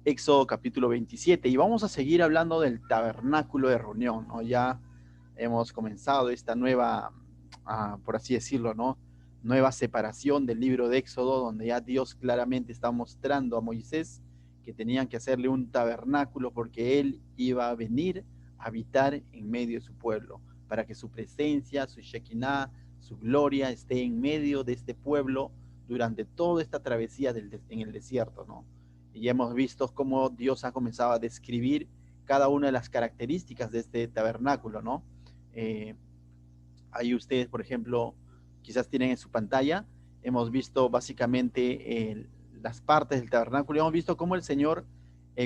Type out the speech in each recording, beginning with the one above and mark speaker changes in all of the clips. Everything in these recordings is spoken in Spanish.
Speaker 1: Éxodo capítulo 27, y vamos a seguir hablando del tabernáculo de reunión, ¿no? Ya hemos comenzado esta nueva, por así decirlo, ¿no? Nueva separación del libro de Éxodo, donde ya Dios claramente está mostrando a Moisés que tenían que hacerle un tabernáculo porque él iba a venir a habitar en medio de su pueblo, para que su presencia, su Shekinah, su gloria esté en medio de este pueblo durante toda esta travesía en el desierto, ¿no? Y ya hemos visto cómo Dios ha comenzado a describir cada una de las características de este tabernáculo, ¿no? Eh, Ahí ustedes, por ejemplo, quizás tienen en su pantalla, hemos visto básicamente las partes del tabernáculo, y hemos visto cómo el Señor,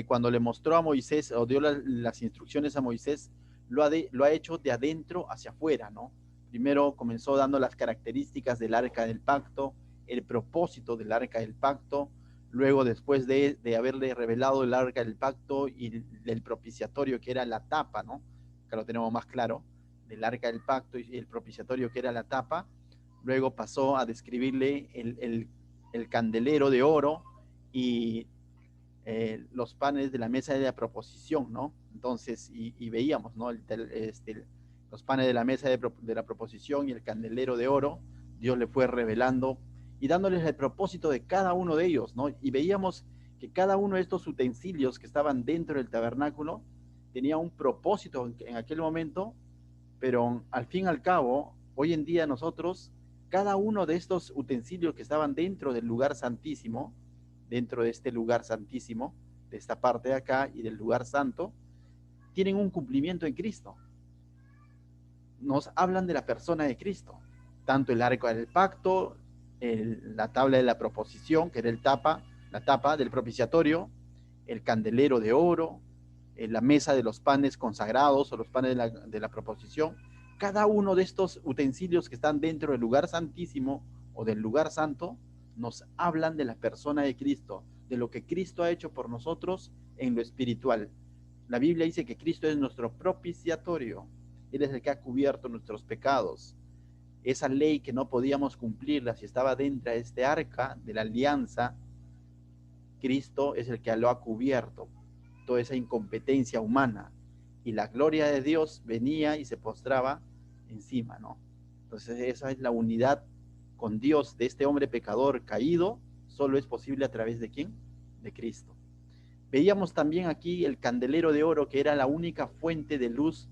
Speaker 1: cuando le mostró a Moisés, o dio las instrucciones a Moisés, lo ha hecho de adentro hacia afuera, ¿no? Primero comenzó dando las características del arca del pacto, el propósito del arca del pacto, luego después de haberle revelado el arca del pacto y el propiciatorio, que era la tapa, ¿no? Que lo tenemos más claro, del arca del pacto y el propiciatorio, que era la tapa. Luego pasó a describirle el candelero de oro y los panes de la mesa de la proposición, ¿no? Entonces, y veíamos, ¿no? Los panes de la mesa de la proposición y el candelero de oro, Dios le fue revelando y dándoles el propósito de cada uno de ellos, ¿no? Y veíamos que cada uno de estos utensilios que estaban dentro del tabernáculo tenía un propósito en aquel momento, pero al fin y al cabo, hoy en día nosotros, cada uno de estos utensilios que estaban dentro del lugar santísimo, dentro de este lugar santísimo, de esta parte de acá y del lugar santo, tienen un cumplimiento en Cristo. Nos hablan de la persona de Cristo, tanto el arca del pacto, la tabla de la proposición, que era la tapa del propiciatorio, el candelero de oro, la mesa de los panes consagrados o los panes de la proposición. Cada uno de estos utensilios que están dentro del lugar santísimo o del lugar santo nos hablan de la persona de Cristo, de lo que Cristo ha hecho por nosotros en lo espiritual. La Biblia dice que Cristo es nuestro propiciatorio. Él es el que ha cubierto nuestros pecados. Esa ley que no podíamos cumplirla si estaba dentro de este arca de la alianza, Cristo es el que lo ha cubierto, toda esa incompetencia humana, y la gloria de Dios venía y se postraba encima, ¿no? Entonces esa es la unidad con Dios de este hombre pecador caído, solo es posible a través de ¿quién? De Cristo. Veíamos también aquí el candelero de oro, que era la única fuente de luz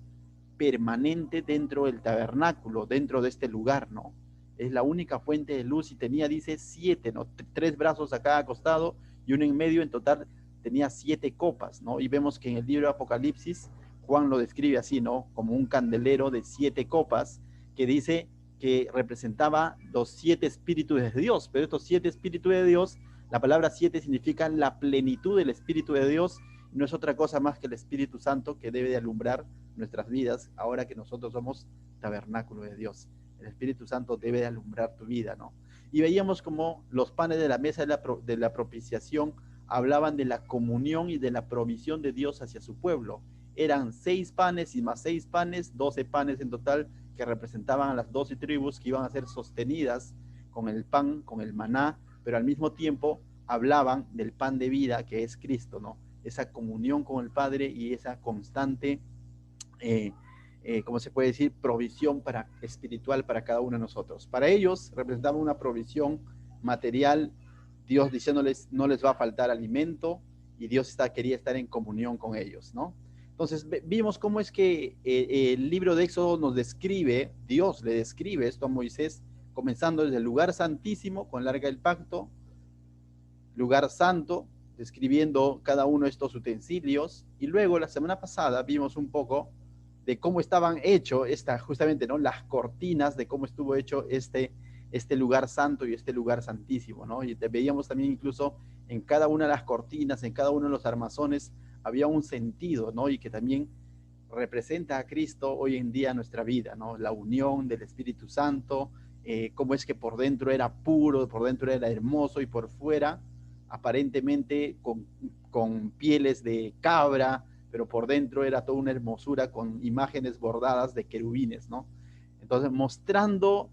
Speaker 1: permanente dentro del tabernáculo, dentro de este lugar, ¿no? Es la única fuente de luz y tenía, dice, 7, ¿no? 3 brazos a cada costado y uno en medio. En total tenía 7 copas, ¿no? Y vemos que en el libro de Apocalipsis Juan lo describe así, ¿no? Como un candelero de 7 copas, que dice que representaba los 7 espíritus de Dios, pero estos 7 espíritus de Dios, la palabra 7 significa la plenitud del Espíritu de Dios, no es otra cosa más que el Espíritu Santo que debe de alumbrar nuestras vidas ahora que nosotros somos tabernáculo de Dios. El Espíritu Santo debe de alumbrar tu vida, ¿no? Y veíamos como los panes de la mesa de la propiciación hablaban de la comunión y de la provisión de Dios hacia su pueblo. Eran 6 panes y más 6 panes, 12 panes en total, que representaban a las 12 tribus que iban a ser sostenidas con el pan, con el maná, pero al mismo tiempo hablaban del pan de vida que es Cristo, ¿no? Esa comunión con el Padre y esa constante, ¿cómo se puede decir? Provisión espiritual para cada uno de nosotros. Para ellos representaba una provisión material, Dios diciéndoles no les va a faltar alimento, y Dios quería estar en comunión con ellos, ¿no? Entonces vimos cómo es que el libro de Éxodo nos describe, Dios le describe esto a Moisés, comenzando desde el lugar santísimo con el arca del pacto, lugar santo, describiendo cada uno de estos utensilios, y luego la semana pasada vimos un poco de cómo estaban hechos justamente, ¿no? Las cortinas de cómo estuvo hecho este lugar santo y este lugar santísimo, ¿no? Y veíamos también incluso en cada una de las cortinas, en cada uno de los armazones, había un sentido, ¿no? Y que también representa a Cristo hoy en día en nuestra vida, ¿no? La unión del Espíritu Santo, cómo es que por dentro era puro, por dentro era hermoso y por fuera aparentemente con pieles de cabra, pero por dentro era toda una hermosura con imágenes bordadas de querubines, ¿no? Entonces mostrando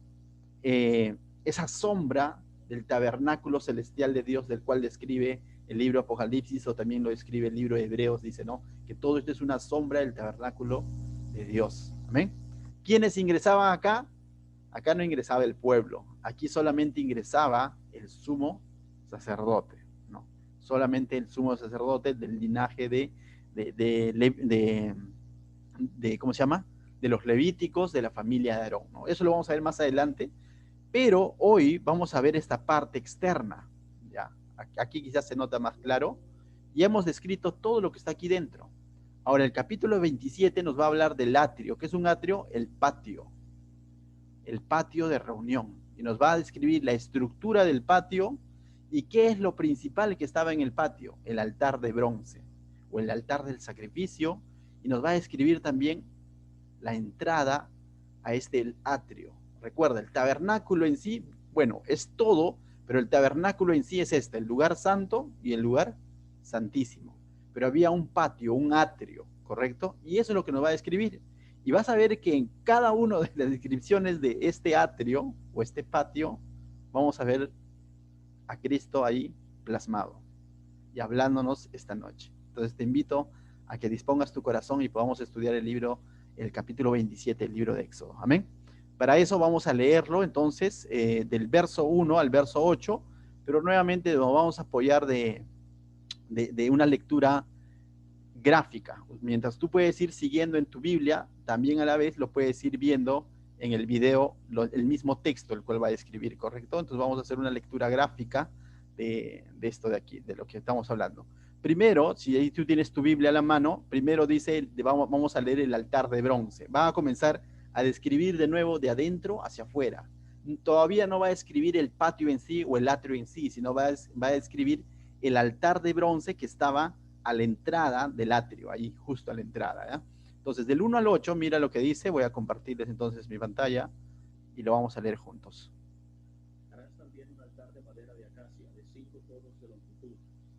Speaker 1: esa sombra del tabernáculo celestial de Dios, del cual describe el libro Apocalipsis, o también lo escribe el libro de Hebreos, dice, ¿no? Que todo esto es una sombra del tabernáculo de Dios. Amén. ¿Quiénes ingresaban acá? Acá no ingresaba el pueblo, aquí solamente ingresaba el sumo sacerdote, ¿no? Solamente el sumo sacerdote del linaje ¿cómo se llama? De los levíticos de la familia de Aarón, ¿no? Eso lo vamos a ver más adelante, pero hoy vamos a ver esta parte externa, ¿ya? Aquí quizás se nota más claro, y hemos descrito todo lo que está aquí dentro. Ahora, el capítulo 27 nos va a hablar del atrio. ¿Qué es un atrio? El patio de reunión, y nos va a describir la estructura del patio y qué es lo principal que estaba en el patio, el altar de bronce, o el altar del sacrificio, y nos va a describir también la entrada a el atrio. Recuerda, el tabernáculo en sí, bueno, es todo, pero el tabernáculo en sí es el lugar santo y el lugar santísimo. Pero había un patio, un atrio, ¿correcto? Y eso es lo que nos va a describir. Y vas a ver que en cada una de las descripciones de este atrio o este patio, vamos a ver a Cristo ahí plasmado y hablándonos esta noche. Entonces te invito a que dispongas tu corazón y podamos estudiar el capítulo 27, el libro de Éxodo. Amén. Para eso vamos a leerlo entonces del verso 1 al verso 8, pero nuevamente nos vamos a apoyar de una lectura gráfica. Mientras tú puedes ir siguiendo en tu Biblia, también a la vez lo puedes ir viendo en el video, el mismo texto el cual va a escribir, ¿correcto? Entonces vamos a hacer una lectura gráfica de esto de aquí, de lo que estamos hablando. Primero, si ahí tú tienes tu Biblia a la mano, primero dice, vamos a leer el altar de bronce. Va a comenzar a describir de nuevo de adentro hacia afuera. Todavía no va a escribir el patio en sí o el atrio en sí, sino va a describir el altar de bronce que estaba a la entrada del atrio, ahí justo a la entrada, ¿ya? Entonces, del 1 al 8, mira lo que dice. Voy a compartirles entonces mi pantalla y lo vamos a leer juntos.
Speaker 2: Harás también un altar de madera de acacia de 5 codos de longitud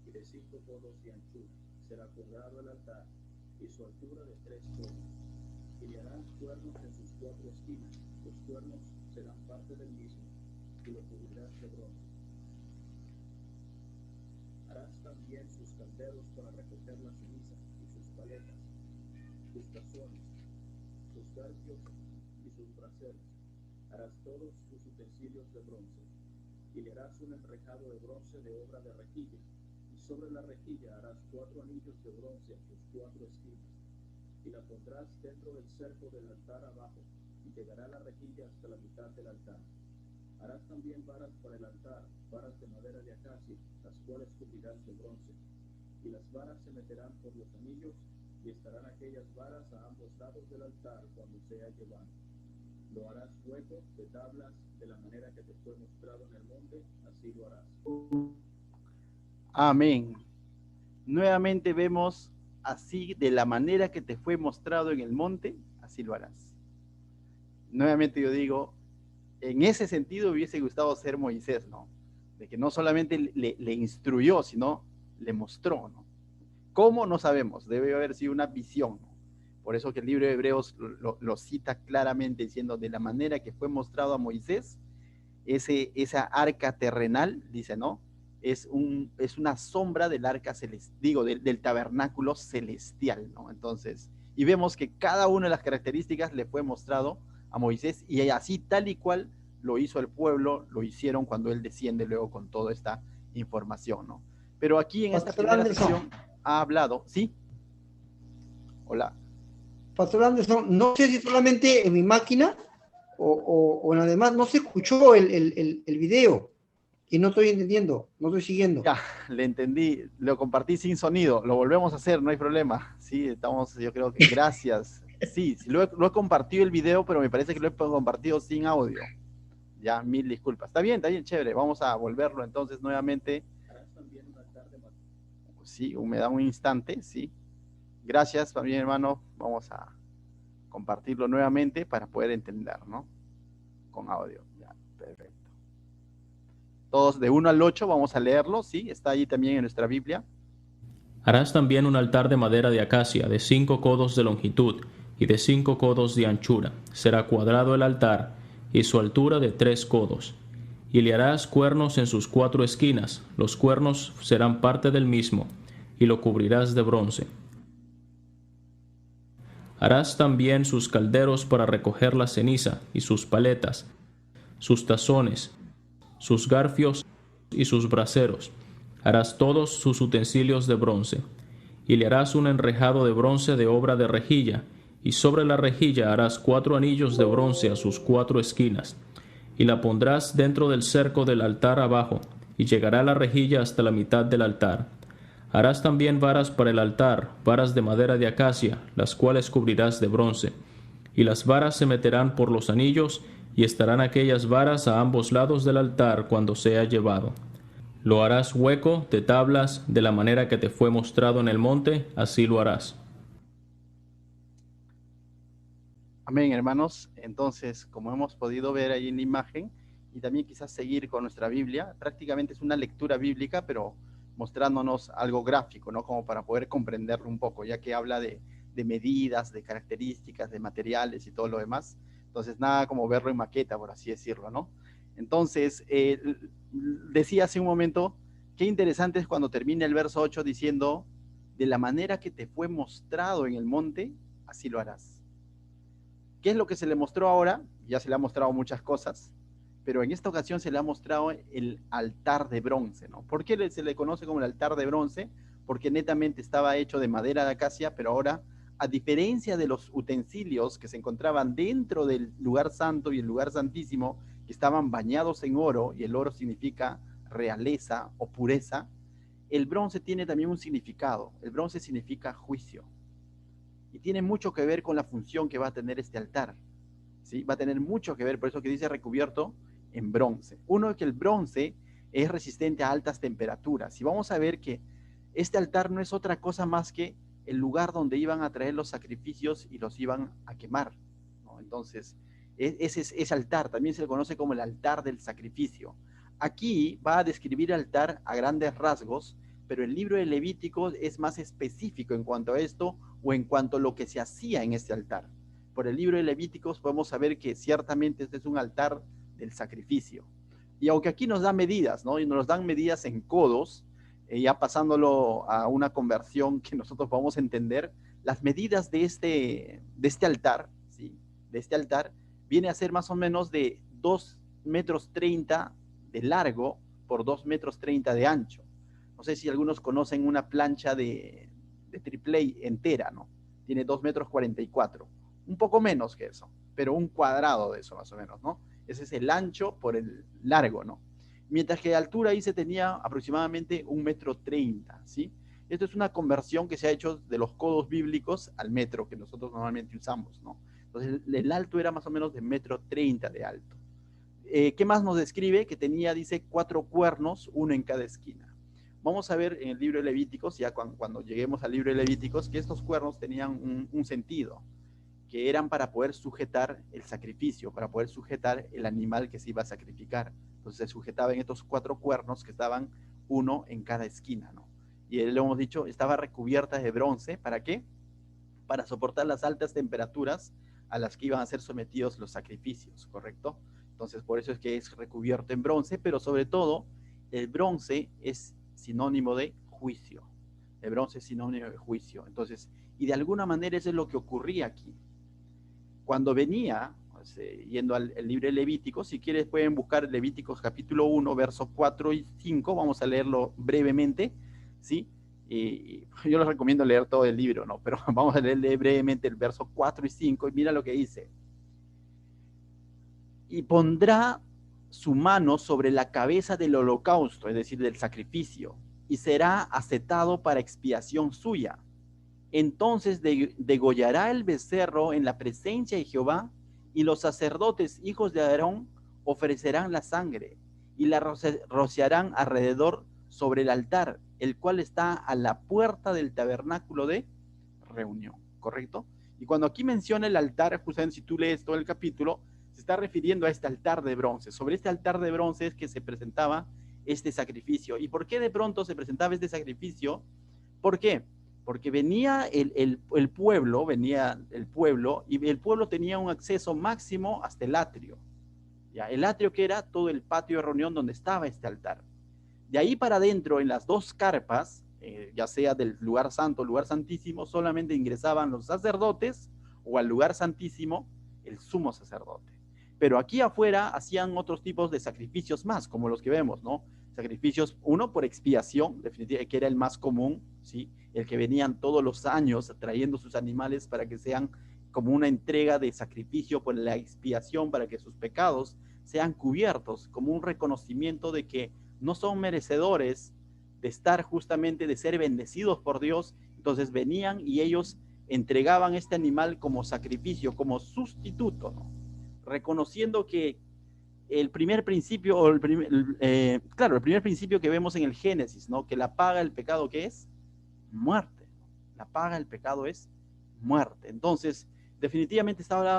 Speaker 2: y de 5 codos de anchura. Será cuadrado el altar y su altura de 3 codos. Y le harás cuernos en sus 4 esquinas. Los cuernos serán parte del mismo y lo cubrirás de bronce. Harás también sus canderos para recoger la ceniza y sus paletas, sus tazones, sus garfios y sus braseros. Harás todos sus utensilios de bronce, y le harás un enrejado de bronce de obra de rejilla, y sobre la rejilla harás 4 anillos de bronce a sus 4 esquinas, y la pondrás dentro del cerco del altar abajo, y llegará la rejilla hasta la mitad del altar. Harás también varas para el altar, varas de madera de acacia, las cuales cubrirás de bronce, y las varas se meterán por los anillos, y estarán aquellas varas a ambos lados del altar cuando sea llevado. Lo harás hueco de tablas de la manera que te fue mostrado en el monte, así lo harás.
Speaker 1: Amén. Nuevamente vemos así, de la manera que te fue mostrado en el monte, así lo harás. Nuevamente yo digo, en ese sentido hubiese gustado ser Moisés, ¿no? De que no solamente le instruyó, sino le mostró, ¿no? ¿Cómo? No sabemos, debe haber sido una visión, ¿no? Por eso que el libro de Hebreos lo cita claramente diciendo, de la manera que fue mostrado a Moisés, esa arca terrenal, dice, ¿no? Es una sombra del arca celestial, digo, del tabernáculo celestial, ¿no? Entonces, y vemos que cada una de las características le fue mostrado a Moisés, y así tal y cual lo hizo el pueblo, lo hicieron cuando él desciende luego con toda esta información, ¿no? Pero aquí en esta primera sección ha hablado, ¿sí? Hola.
Speaker 3: Pastor Anderson, no sé si solamente en mi máquina o en además no se escuchó el video y no estoy entendiendo, no estoy siguiendo.
Speaker 1: Ya, le entendí, lo compartí sin sonido, lo volvemos a hacer, no hay problema. Sí, estamos, yo creo que gracias. Sí, lo he compartido el video, pero me parece que lo he compartido sin audio. Ya, mil disculpas. Está bien, chévere. Vamos a volverlo entonces nuevamente. Sí, me da un instante, sí. Gracias también, hermano. Vamos a compartirlo nuevamente para poder entender, ¿no? Con audio. Ya, perfecto. Todos de 1 al 8 vamos a leerlo, ¿sí? Está ahí también en nuestra Biblia.
Speaker 4: Harás también un altar de madera de acacia de 5 codos de longitud y de 5 codos de anchura. Será cuadrado el altar y su altura de 3 codos. Y le harás cuernos en sus 4 esquinas, los cuernos serán parte del mismo, y lo cubrirás de bronce. Harás también sus calderos para recoger la ceniza, y sus paletas, sus tazones, sus garfios y sus braseros. Harás todos sus utensilios de bronce. Y le harás un enrejado de bronce de obra de rejilla, y sobre la rejilla harás 4 anillos de bronce a sus 4 esquinas, y la pondrás dentro del cerco del altar abajo, y llegará la rejilla hasta la mitad del altar. Harás también varas para el altar, varas de madera de acacia, las cuales cubrirás de bronce. Y las varas se meterán por los anillos, y estarán aquellas varas a ambos lados del altar cuando sea llevado. Lo harás hueco de tablas, de la manera que te fue mostrado en el monte, así lo harás.
Speaker 1: Amén, hermanos. Entonces, como hemos podido ver ahí en la imagen, y también quizás seguir con nuestra Biblia, prácticamente es una lectura bíblica, pero mostrándonos algo gráfico, ¿no? Como para poder comprenderlo un poco, ya que habla de medidas, de características, de materiales y todo lo demás. Entonces, nada como verlo en maqueta, por así decirlo, ¿no? Entonces, decía hace un momento, qué interesante es cuando termina el verso 8 diciendo, de la manera que te fue mostrado en el monte, así lo harás. ¿Qué es lo que se le mostró ahora? Ya se le ha mostrado muchas cosas, pero en esta ocasión se le ha mostrado el altar de bronce, ¿no? ¿Por qué se le conoce como el altar de bronce? Porque netamente estaba hecho de madera de acacia, pero ahora, a diferencia de los utensilios que se encontraban dentro del lugar santo y el lugar santísimo, que estaban bañados en oro, y el oro significa realeza o pureza, el bronce tiene también un significado. El bronce significa juicio. Y tiene mucho que ver con la función que va a tener este altar, ¿sí? Va a tener mucho que ver, por eso que dice recubierto en bronce. Uno, que el bronce es resistente a altas temperaturas. Y vamos a ver que este altar no es otra cosa más que el lugar donde iban a traer los sacrificios y los iban a quemar, ¿no? Entonces, ese altar también se le conoce como el altar del sacrificio. Aquí va a describir el altar a grandes rasgos, pero el libro de Levítico es más específico en cuanto a esto o en cuanto a lo que se hacía en este altar. Por el libro de Levíticos podemos saber que ciertamente este es un altar del sacrificio. Y aunque aquí nos da medidas, ¿no? Y nos dan medidas en codos, ya pasándolo a una conversión que nosotros podamos entender, las medidas de este altar, ¿sí? De este altar, viene a ser más o menos de 2,30 metros de largo por 2,30 metros de ancho. No sé si algunos conocen una plancha de triple entera, ¿no? Tiene 2,44 metros. Un poco menos que eso, pero un cuadrado de eso más o menos, ¿no? Ese es el ancho por el largo, ¿no? Mientras que de altura ahí se tenía aproximadamente 1,30 metros, ¿sí? Esto es una conversión que se ha hecho de los codos bíblicos al metro que nosotros normalmente usamos, ¿no? Entonces el alto era más o menos de 1,30 metros de alto. ¿Qué más nos describe? Que tenía, dice, 4 cuernos, uno en cada esquina. Vamos a ver en el libro de Levíticos, ya cuando lleguemos al libro de Levíticos, que estos cuernos tenían un sentido, que eran para poder sujetar el sacrificio, para poder sujetar el animal que se iba a sacrificar. Entonces se sujetaban estos 4 cuernos que estaban uno en cada esquina, ¿no? Y lo hemos dicho, estaba recubierta de bronce. ¿Para qué? Para soportar las altas temperaturas a las que iban a ser sometidos los sacrificios, ¿correcto? Entonces por eso es que es recubierto en bronce, pero sobre todo el bronce es sinónimo de juicio. El bronce es sinónimo de juicio. Entonces, y de alguna manera eso es lo que ocurría aquí. Cuando venía, yendo al libro de Levíticos, si quieres pueden buscar Levíticos capítulo 1, versos 4 y 5, vamos a leerlo brevemente, ¿sí? Y yo les recomiendo leer todo el libro, ¿no? Pero vamos a leerle brevemente el verso 4 y 5, y mira lo que dice. Y pondrá su mano sobre la cabeza del holocausto, es decir, del sacrificio, y será acetado para expiación suya. Entonces degollará el becerro en la presencia de Jehová, y los sacerdotes, hijos de Aarón, ofrecerán la sangre, y la rociarán alrededor sobre el altar, el cual está a la puerta del tabernáculo de reunión, ¿correcto? Y cuando aquí menciona el altar, justamente si tú lees todo el capítulo, se está refiriendo a este altar de bronce. Sobre este altar de bronce es que se presentaba este sacrificio. ¿Y por qué de pronto se presentaba este sacrificio? ¿Por qué? Porque venía el pueblo, y el pueblo tenía un acceso máximo hasta el atrio, ¿ya? El atrio que era todo el patio de reunión donde estaba este altar. De ahí para adentro, en las dos carpas, ya sea del lugar santo o lugar santísimo, solamente ingresaban los sacerdotes o al lugar santísimo el sumo sacerdote. Pero aquí afuera hacían otros tipos de sacrificios más, como los que vemos, ¿no? Sacrificios, uno por expiación, definitivamente, que era el más común, ¿sí? El que venían todos los años trayendo sus animales para que sean como una entrega de sacrificio por la expiación, para que sus pecados sean cubiertos, como un reconocimiento de que no son merecedores de estar justamente, de ser bendecidos por Dios. Entonces venían y ellos entregaban este animal como sacrificio, como sustituto, ¿no? Reconociendo que el primer principio, o el primer principio que vemos en el Génesis, ¿no? Que la paga del pecado, ¿qué es? Muerte. La paga del pecado es muerte. Entonces, definitivamente estaba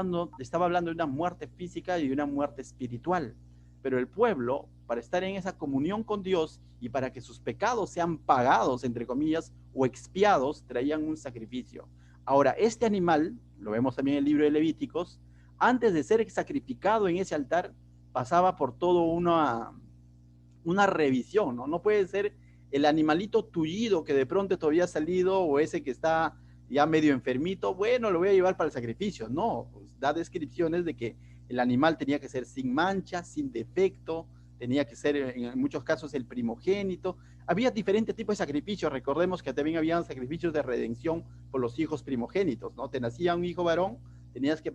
Speaker 1: hablando de una muerte física y de una muerte espiritual. Pero el pueblo, para estar en esa comunión con Dios y para que sus pecados sean pagados, entre comillas, o expiados, traían un sacrificio. Ahora, este animal, lo vemos también en el libro de Levíticos, antes de ser sacrificado en ese altar, pasaba por todo una revisión, ¿no? No puede ser el animalito tullido que de pronto todavía ha salido, o ese que está ya medio enfermito, bueno, lo voy a llevar para el sacrificio. No, pues da descripciones de que el animal tenía que ser sin mancha, sin defecto, tenía que ser en muchos casos el primogénito. Había diferentes tipos de sacrificios. Recordemos que también habían sacrificios de redención por los hijos primogénitos, ¿no? Te nacía un hijo varón, tenías que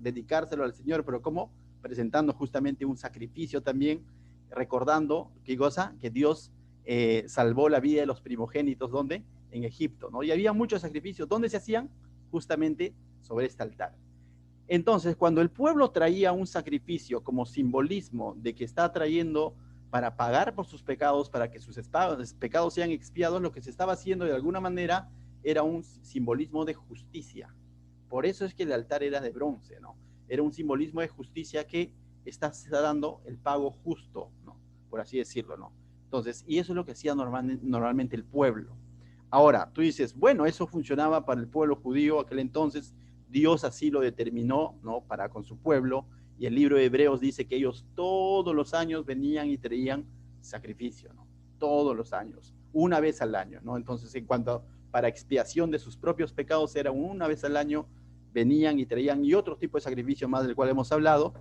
Speaker 1: dedicárselo al Señor, pero ¿cómo? Presentando justamente un sacrificio también, recordando, ¿qué cosa? Que Dios salvó la vida de los primogénitos, ¿dónde? En Egipto, ¿no? Y había muchos sacrificios. ¿Dónde se hacían? Justamente sobre este altar. Entonces, cuando el pueblo traía un sacrificio como simbolismo de que está trayendo para pagar por sus pecados, para que sus pecados sean expiados, lo que se estaba haciendo de alguna manera era un simbolismo de justicia. Por eso es que el altar era de bronce, ¿no? Era un simbolismo de justicia que está dando el pago justo, ¿no? Por así decirlo, ¿no? Entonces, y eso es lo que hacía normalmente el pueblo. Ahora, tú dices, bueno, eso funcionaba para el pueblo judío aquel entonces, Dios así lo determinó, ¿no? Para con su pueblo, y el libro de Hebreos dice que ellos todos los años venían y traían sacrificio, ¿no? Todos los años, una vez al año, ¿no? Entonces, en cuanto para expiación de sus propios pecados, era una vez al año, venían y traían, y otro tipo de sacrificio más del cual hemos hablado.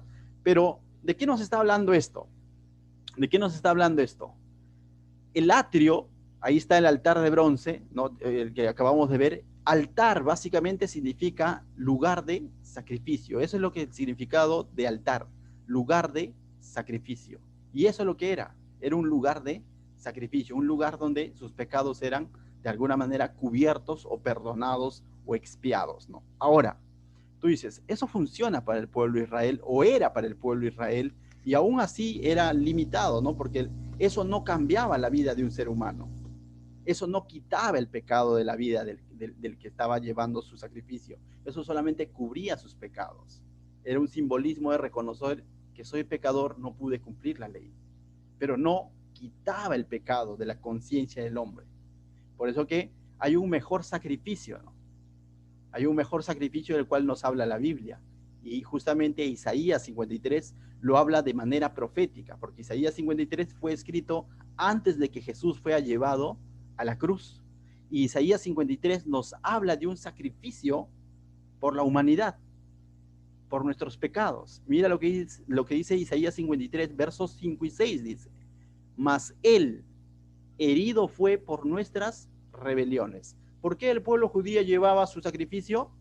Speaker 1: Pero, ¿de qué nos está hablando esto? ¿De qué nos está hablando esto? El atrio, ahí está el altar de bronce, ¿no? El que acabamos de ver. Altar básicamente significa lugar de sacrificio. Eso es lo que el significado de altar, lugar de sacrificio. Y eso es lo que era un lugar de sacrificio, un lugar donde sus pecados eran de alguna manera cubiertos o perdonados o expiados, ¿no? Ahora, tú dices, eso funciona para el pueblo de Israel, o era para el pueblo de Israel, y aún así era limitado, ¿no? Porque eso no cambiaba la vida de un ser humano. Eso no quitaba el pecado de la vida del que estaba llevando su sacrificio. Eso solamente cubría sus pecados. Era un simbolismo de reconocer que soy pecador, no pude cumplir la ley. Pero no quitaba el pecado de la conciencia del hombre. Por eso que hay un mejor sacrificio, ¿no? Hay un mejor sacrificio del cual nos habla la Biblia. Y justamente Isaías 53 lo habla de manera profética, porque Isaías 53 fue escrito antes de que Jesús fuera llevado a la cruz. Y Isaías 53 nos habla de un sacrificio por la humanidad, por nuestros pecados. Mira lo que dice Isaías 53, versos 5 y 6, dice: mas él herido fue por nuestras rebeliones. ¿Por qué el pueblo judío llevaba su sacrificio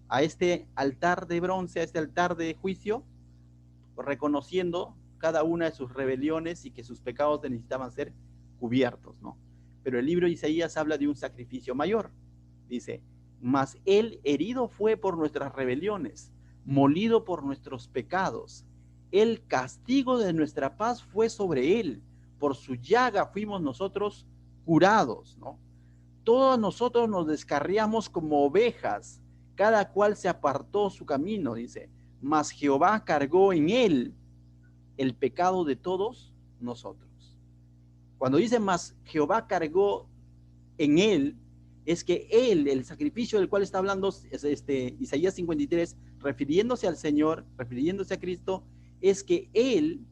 Speaker 1: a este altar de bronce, a este altar de juicio? Reconociendo cada una de sus rebeliones y que sus pecados necesitaban ser cubiertos, ¿no? Pero el libro de Isaías habla de un sacrificio mayor. Dice: mas él herido fue por nuestras rebeliones, molido por nuestros pecados. El castigo de nuestra paz fue sobre él, por su llaga fuimos nosotros curados, ¿no? Todos nosotros nos descarriamos como ovejas, cada cual se apartó su camino, dice, mas Jehová cargó en él el pecado de todos nosotros. Cuando dice mas Jehová cargó en él, es que él, el sacrificio del cual está hablando Isaías 53, refiriéndose al Señor, refiriéndose a Cristo, es que Él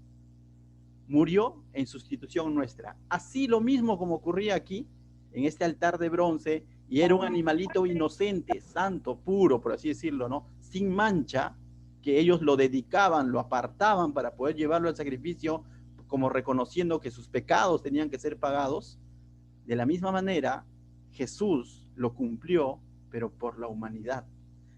Speaker 1: murió en sustitución nuestra. Así lo mismo como ocurría aquí, en este altar de bronce, y era un animalito inocente, santo, puro, por así decirlo, ¿no? Sin mancha, que ellos lo dedicaban, lo apartaban para poder llevarlo al sacrificio, como reconociendo que sus pecados tenían que ser pagados. De la misma manera, Jesús lo cumplió, pero por la humanidad.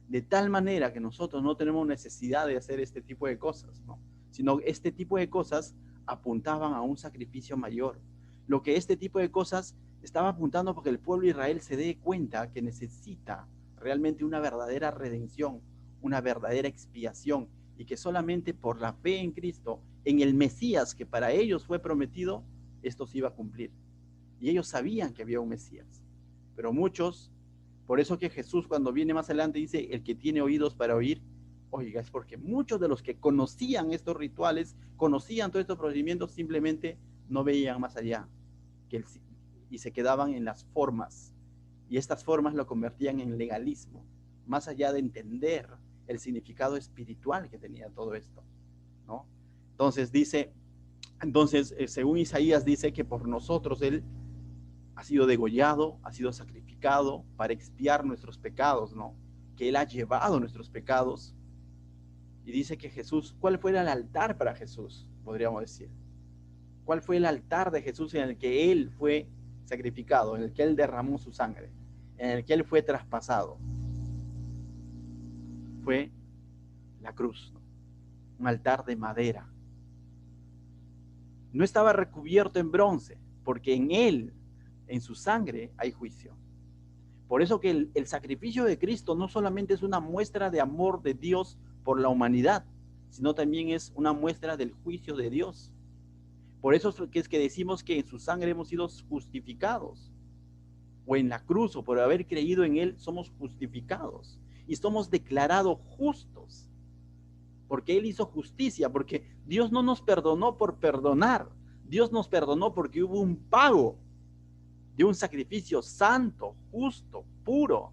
Speaker 1: De tal manera que nosotros no tenemos necesidad de hacer este tipo de cosas, ¿no? Sino este tipo de cosas apuntaban a un sacrificio mayor. Lo que este tipo de cosas estaba apuntando porque el pueblo de Israel se dé cuenta que necesita realmente una verdadera redención, una verdadera expiación, y que solamente por la fe en Cristo, en el Mesías que para ellos fue prometido, esto se iba a cumplir. Y ellos sabían que había un Mesías. Pero muchos, por eso que Jesús cuando viene más adelante dice, el que tiene oídos para oír, oiga, es porque muchos de los que conocían estos rituales, conocían todos estos procedimientos, simplemente no veían más allá y se quedaban en las formas. Y estas formas lo convertían en legalismo, más allá de entender el significado espiritual que tenía todo esto, ¿no? Entonces dice, según Isaías dice que por nosotros Él ha sido degollado, ha sido sacrificado para expiar nuestros pecados, ¿no? Que Él ha llevado nuestros pecados. Y dice que Jesús, ¿cuál fue el altar para Jesús? Podríamos decir. ¿Cuál fue el altar de Jesús en el que Él fue sacrificado, en el que Él derramó su sangre, en el que Él fue traspasado? Fue la cruz, ¿no? Un altar de madera. No estaba recubierto en bronce, porque en Él, en su sangre, hay juicio. Por eso que el sacrificio de Cristo no solamente es una muestra de amor de Dios por la humanidad, sino también es una muestra del juicio de Dios. Por eso es que decimos que en su sangre hemos sido justificados, o en la cruz, o por haber creído en Él, somos justificados y somos declarados justos, porque Él hizo justicia, porque Dios no nos perdonó por perdonar, Dios nos perdonó porque hubo un pago de un sacrificio santo, justo, puro,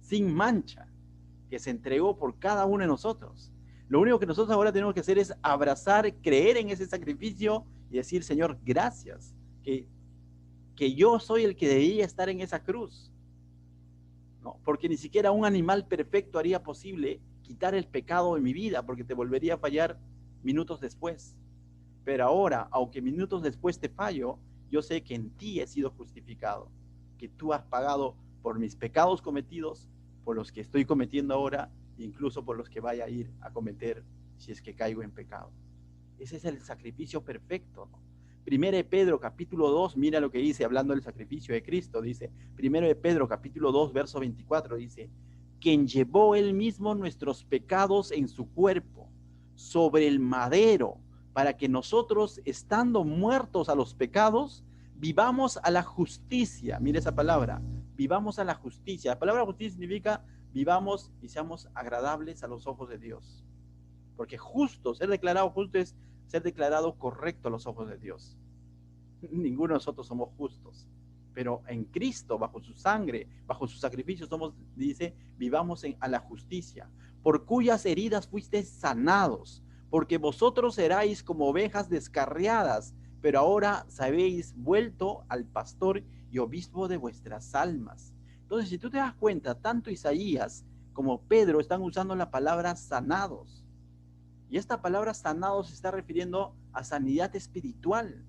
Speaker 1: sin mancha, que se entregó por cada uno de nosotros. Lo único que nosotros ahora tenemos que hacer es abrazar, creer en ese sacrificio y decir, Señor, gracias, que yo soy el que debía estar en esa cruz, ¿no? Porque ni siquiera un animal perfecto haría posible quitar el pecado de mi vida, porque te volvería a fallar minutos después. Pero ahora, aunque minutos después te fallo, yo sé que en ti he sido justificado, que tú has pagado por mis pecados cometidos, por los que estoy cometiendo ahora, incluso por los que vaya a ir a cometer si es que caigo en pecado. Ese es el sacrificio perfecto, ¿no? Primero de Pedro capítulo 2, mira lo que dice, hablando del sacrificio de Cristo, dice, Primero de Pedro capítulo 2, verso 24, dice, quien llevó él mismo nuestros pecados en su cuerpo, sobre el madero, para que nosotros, estando muertos a los pecados, vivamos a la justicia. Mire esa palabra, vivamos a la justicia. La palabra justicia significa vivamos y seamos agradables a los ojos de Dios. Porque justo, ser declarado justo es ser declarado correcto a los ojos de Dios. Ninguno de nosotros somos justos, pero en Cristo, bajo su sangre, bajo su sacrificio, somos, dice, vivamos a la justicia, por cuyas heridas fuisteis sanados, porque vosotros erais como ovejas descarriadas, pero ahora sabéis vuelto al pastor y obispo de vuestras almas. Entonces, si tú te das cuenta, tanto Isaías como Pedro están usando la palabra sanados. Y esta palabra sanados se está refiriendo a sanidad espiritual,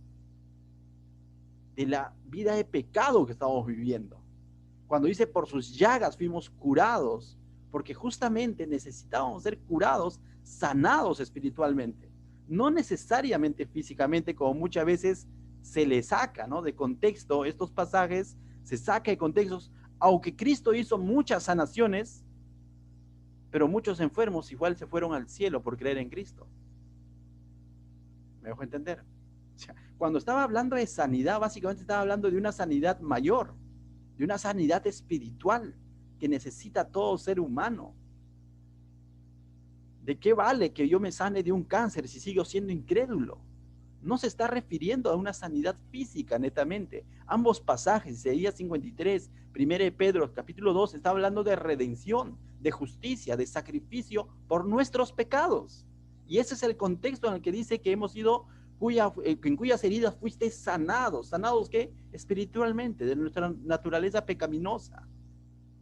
Speaker 1: de la vida de pecado que estamos viviendo. Cuando dice por sus llagas fuimos curados, porque justamente necesitábamos ser curados, sanados espiritualmente, no necesariamente físicamente, como muchas veces se le saca, ¿no?, de contexto. Estos pasajes se saca de contextos, aunque Cristo hizo muchas sanaciones, pero muchos enfermos igual se fueron al cielo por creer en Cristo. ¿Me dejo entender? O sea, cuando estaba hablando de sanidad, básicamente estaba hablando de una sanidad mayor, de una sanidad espiritual que necesita todo ser humano. ¿De qué vale que yo me sane de un cáncer si sigo siendo incrédulo? No se está refiriendo a una sanidad física netamente. Ambos pasajes, Isaías 53, 1 de Pedro, capítulo 2, está hablando de redención, de justicia, de sacrificio por nuestros pecados. Y ese es el contexto en el que dice que hemos sido, en cuyas heridas fuiste sanados. ¿Sanados qué? Espiritualmente, de nuestra naturaleza pecaminosa.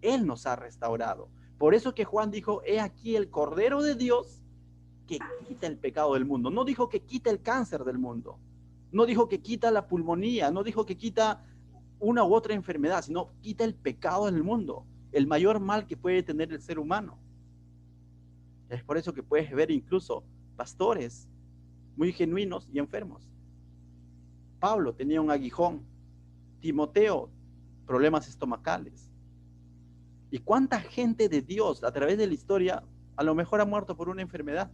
Speaker 1: Él nos ha restaurado. Por eso que Juan dijo, he aquí el Cordero de Dios que quita el pecado del mundo. No dijo que quita el cáncer del mundo. No dijo que quita la pulmonía. No dijo que quita una u otra enfermedad, sino quita el pecado del mundo. El mayor mal que puede tener el ser humano. Es por eso que puedes ver incluso pastores muy genuinos y enfermos. Pablo tenía un aguijón. Timoteo, problemas estomacales. ¿Y cuánta gente de Dios a través de la historia a lo mejor ha muerto por una enfermedad?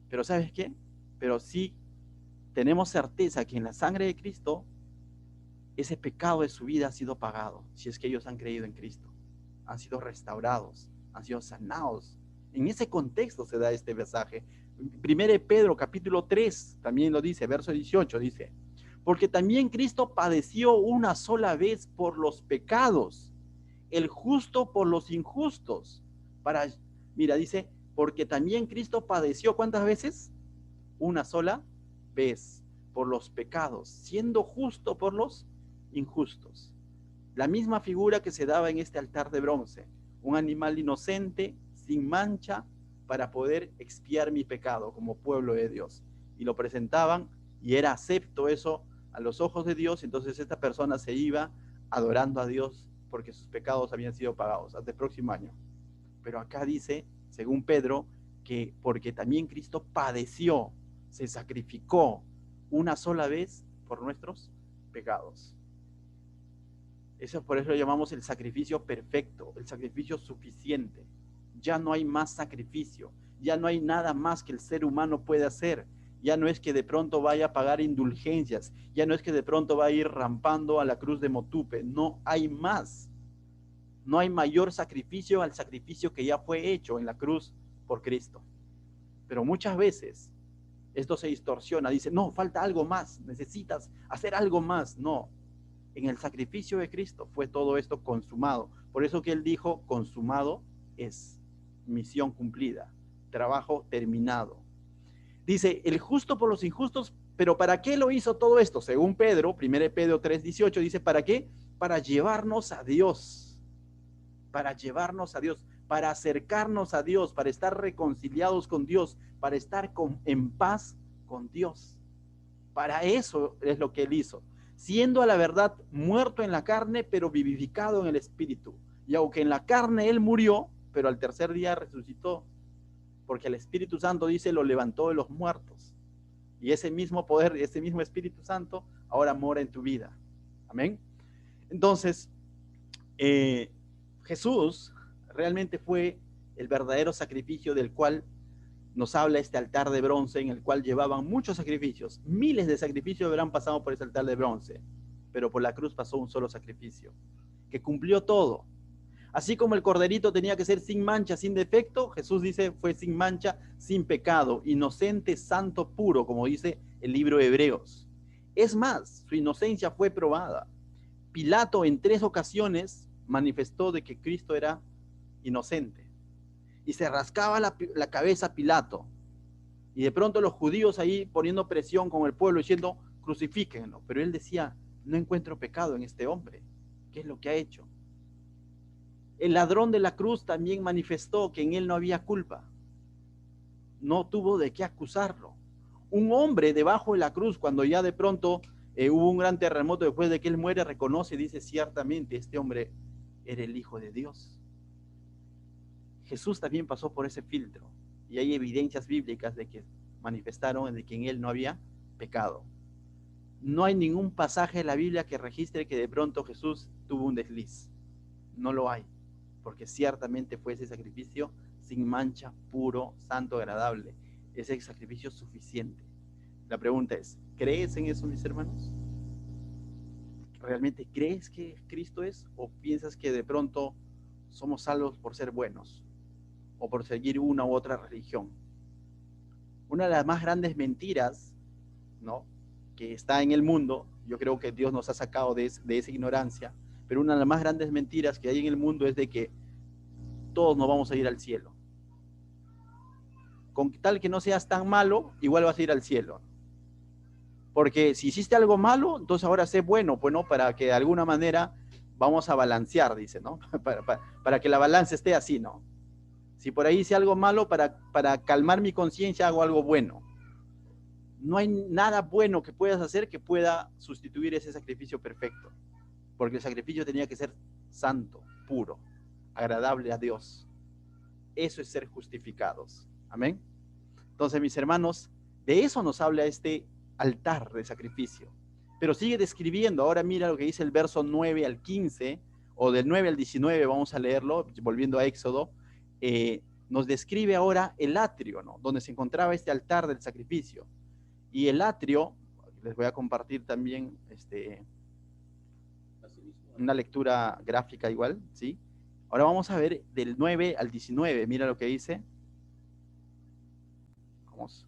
Speaker 1: Pero ¿sabes qué? Pero sí tenemos certeza que en la sangre de Cristo ese pecado de su vida ha sido pagado, si es que ellos han creído en Cristo. Han sido restaurados, han sido sanados. En ese contexto se da este mensaje. 1 Pedro capítulo 3 también lo dice, verso 18 dice, porque también Cristo padeció una sola vez por los pecados, el justo por los injustos. Mira, dice, porque también Cristo padeció, ¿cuántas veces? Una sola vez por los pecados, siendo justo por los injustos. La misma figura que se daba en este altar de bronce, un animal inocente, sin mancha, para poder expiar mi pecado como pueblo de Dios. Y lo presentaban y era acepto eso a los ojos de Dios. Entonces esta persona se iba adorando a Dios porque sus pecados habían sido pagados hasta el próximo año. Pero acá dice, según Pedro, que porque también Cristo padeció, se sacrificó una sola vez por nuestros pecados. Eso, por eso lo llamamos el sacrificio perfecto, el sacrificio suficiente. Ya no hay más sacrificio, ya no hay nada más que el ser humano puede hacer. Ya no es que de pronto vaya a pagar indulgencias, ya no es que de pronto va a ir rampando a la cruz de Motupe, no hay más. No hay mayor sacrificio al sacrificio que ya fue hecho en la cruz por Cristo. Pero muchas veces esto se distorsiona, dice, no, falta algo más, necesitas hacer algo más. No, en el sacrificio de Cristo fue todo esto consumado. Por eso que él dijo, consumado es, misión cumplida, trabajo terminado. Dice, el justo por los injustos, pero ¿para qué lo hizo todo esto? Según Pedro, 1 Pedro 3:18, dice, ¿para qué? Para llevarnos a Dios, para llevarnos a Dios, para acercarnos a Dios, para estar reconciliados con Dios, para estar en paz con Dios. Para eso es lo que él hizo, siendo a la verdad muerto en la carne, pero vivificado en el espíritu. Y aunque en la carne él murió, pero al tercer día resucitó, porque el Espíritu Santo, dice, lo levantó de los muertos. Y ese mismo poder, ese mismo Espíritu Santo, ahora mora en tu vida. Amén. Entonces, Jesús realmente fue el verdadero sacrificio del cual nos habla este altar de bronce, en el cual llevaban muchos sacrificios. Miles de sacrificios habrán pasado por ese altar de bronce, pero por la cruz pasó un solo sacrificio, que cumplió todo. Así como el corderito tenía que ser sin mancha, sin defecto, Jesús dice fue sin mancha, sin pecado, inocente, santo, puro, como dice el libro de Hebreos. Es más, su inocencia fue probada. Pilato en 3 ocasiones manifestó de que Cristo era inocente. Y se rascaba la cabeza Pilato. Y de pronto los judíos ahí poniendo presión con el pueblo diciendo, crucifíquenlo. Pero él decía, no encuentro pecado en este hombre. ¿Qué es lo que ha hecho? El ladrón de la cruz también manifestó que en él no había culpa. No tuvo de qué acusarlo. Un hombre debajo de la cruz, cuando ya de pronto hubo un gran terremoto después de que él muere, reconoce y dice, ciertamente este hombre era el Hijo de Dios. Jesús también pasó por ese filtro y hay evidencias bíblicas de que manifestaron de que en él no había pecado. No hay ningún pasaje de la Biblia que registre que de pronto Jesús tuvo un desliz. No lo hay, porque ciertamente fue ese sacrificio sin mancha, puro, santo, agradable. Ese sacrificio suficiente. La pregunta es, ¿crees en eso, mis hermanos? ¿Realmente crees que Cristo es? ¿O piensas que de pronto somos salvos por ser buenos? ¿O por seguir una u otra religión? Una de las más grandes mentiras, ¿no?, que está en el mundo, yo creo que Dios nos ha sacado de esa ignorancia, pero una de las más grandes mentiras que hay en el mundo es de que todos nos vamos a ir al cielo. con tal que no seas tan malo, igual vas a ir al cielo. Porque si hiciste algo malo, entonces ahora sé bueno, pues no, para que de alguna manera vamos a balancear, dice, ¿no? Para que la balanza esté así, ¿no? Si por ahí hice algo malo, para calmar mi conciencia hago algo bueno. No hay nada bueno que puedas hacer que pueda sustituir ese sacrificio perfecto. Porque el sacrificio tenía que ser santo, puro, agradable a Dios. Eso es ser justificados. Amén. Entonces, mis hermanos, de eso nos habla este altar de sacrificio. Pero sigue describiendo. Ahora mira lo que dice el verso 9 al 15, o del 9 al 19, vamos a leerlo, volviendo a Éxodo. Nos describe ahora el atrio, ¿no? Donde se encontraba este altar del sacrificio. Y el atrio, les voy a compartir también una lectura gráfica igual, ¿sí? Ahora vamos a ver del 9 al 19, mira lo que dice. Vamos.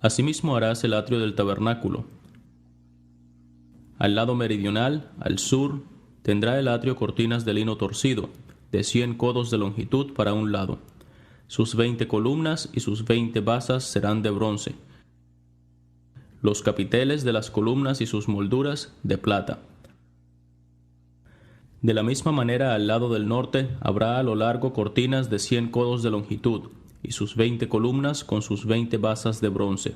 Speaker 4: Asimismo harás el atrio del tabernáculo. Al lado meridional, al sur, tendrá el atrio cortinas de lino torcido, de 100 codos de longitud para un lado. Sus 20 columnas y sus 20 basas serán de bronce. Los capiteles de las columnas y sus molduras de plata. De la misma manera, al lado del norte habrá a lo largo cortinas de 100 codos de longitud, y sus 20 columnas con sus 20 basas de bronce.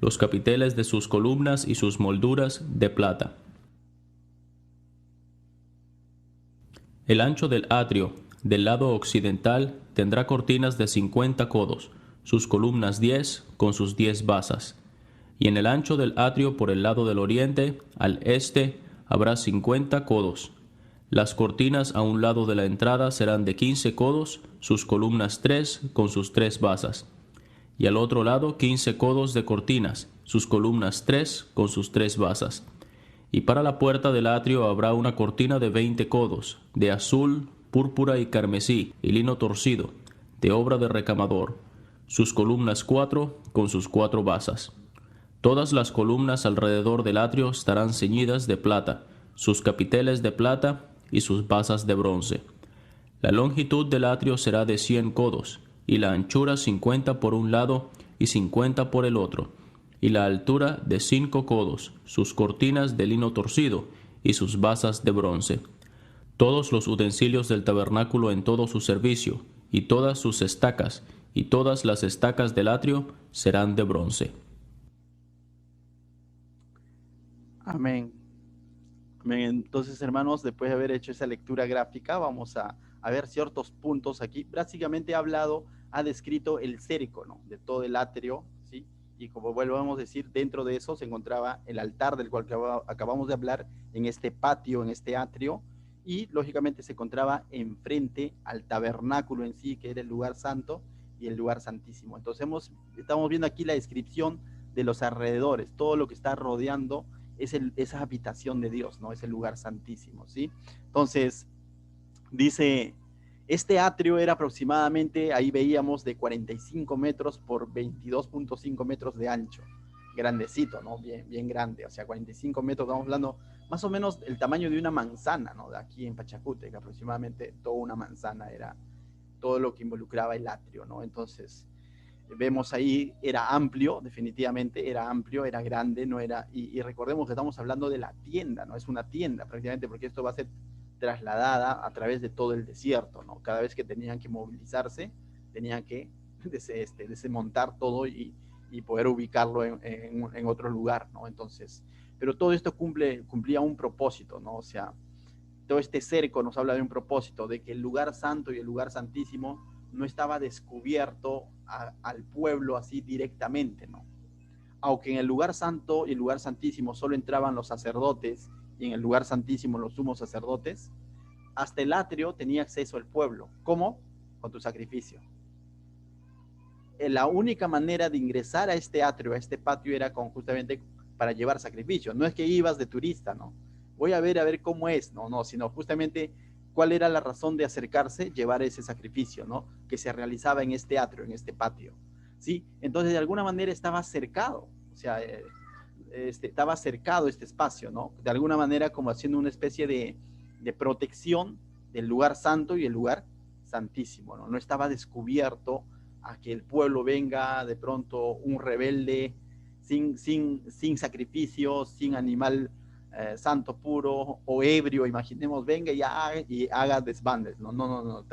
Speaker 4: Los capiteles de sus columnas y sus molduras de plata. El ancho del atrio del lado occidental tendrá cortinas de 50 codos, sus columnas 10 con sus 10 basas. Y en el ancho del atrio por el lado del oriente, al este, habrá 50 codos. Las cortinas a un lado de la entrada serán de 15 codos, sus columnas 3 con sus 3 basas. Y al otro lado 15 codos de cortinas, sus columnas 3 con sus 3 basas. Y para la puerta del atrio habrá una cortina de 20 codos, de azul, púrpura y carmesí, y lino torcido, de obra de recamador, sus columnas 4 con sus 4 basas. Todas las columnas alrededor del atrio estarán ceñidas de plata, sus capiteles de plata y sus basas de bronce. La longitud del atrio será de 100 codos, y la anchura 50 por un lado y 50 por el otro, y la altura de 5 codos, sus cortinas de lino torcido y sus basas de bronce. Todos los utensilios del tabernáculo en todo su servicio, y todas sus estacas, y todas las estacas del atrio serán de bronce.
Speaker 1: Amén. Amén. Entonces, hermanos, después de haber hecho esa lectura gráfica, vamos a ver ciertos puntos aquí. Básicamente ha descrito el cerco, ¿no?, de todo el atrio, ¿sí? Y como volvemos a decir, dentro de eso se encontraba el altar del cual acabamos de hablar, en este patio, en este atrio, y lógicamente se encontraba enfrente al tabernáculo en sí, que era el lugar santo y el lugar santísimo. Entonces estamos viendo aquí la descripción de los alrededores, todo lo que está rodeando esa habitación de Dios, ¿no? Es el lugar santísimo, ¿sí? Entonces, dice, este atrio era aproximadamente, ahí veíamos, de 45 metros por 22.5 metros de ancho. Grandecito, ¿no? Bien, bien grande, o sea, 45 metros, estamos hablando más o menos el tamaño de una manzana, ¿no? De aquí en Pachacútec, aproximadamente toda una manzana era todo lo que involucraba el atrio, ¿no? Entonces, vemos ahí, era amplio, definitivamente, era amplio, era grande, no era, y recordemos que estamos hablando de la tienda, ¿no? Es una tienda prácticamente, porque esto va a ser trasladada a través de todo el desierto, ¿no? Cada vez que tenían que movilizarse, tenían que desmontar todo y poder ubicarlo en otro lugar, ¿no? Entonces, pero todo esto cumplía un propósito, ¿no? O sea, todo este cerco nos habla de un propósito, de que el lugar santo y el lugar santísimo no estaba descubierto al pueblo así directamente, ¿no? Aunque en el lugar santo y el lugar santísimo solo entraban los sacerdotes, y en el lugar santísimo los sumos sacerdotes, hasta el atrio tenía acceso el pueblo. ¿Cómo? Con tu sacrificio. La única manera de ingresar a este atrio, a este patio, era justamente para llevar sacrificio. No es que ibas de turista, ¿no? Voy a ver cómo es, no, sino justamente cuál era la razón de acercarse, llevar ese sacrificio, ¿no? Que se realizaba en este atrio, en este patio, ¿sí? Entonces, de alguna manera estaba cercado, o sea, estaba cercado este espacio, ¿no? De alguna manera como haciendo una especie de protección del lugar santo y el lugar santísimo, ¿no? No estaba descubierto a que el pueblo venga de pronto un rebelde sin sacrificio, sin animal santo puro o ebrio, imaginemos, venga y haga desbandes. No,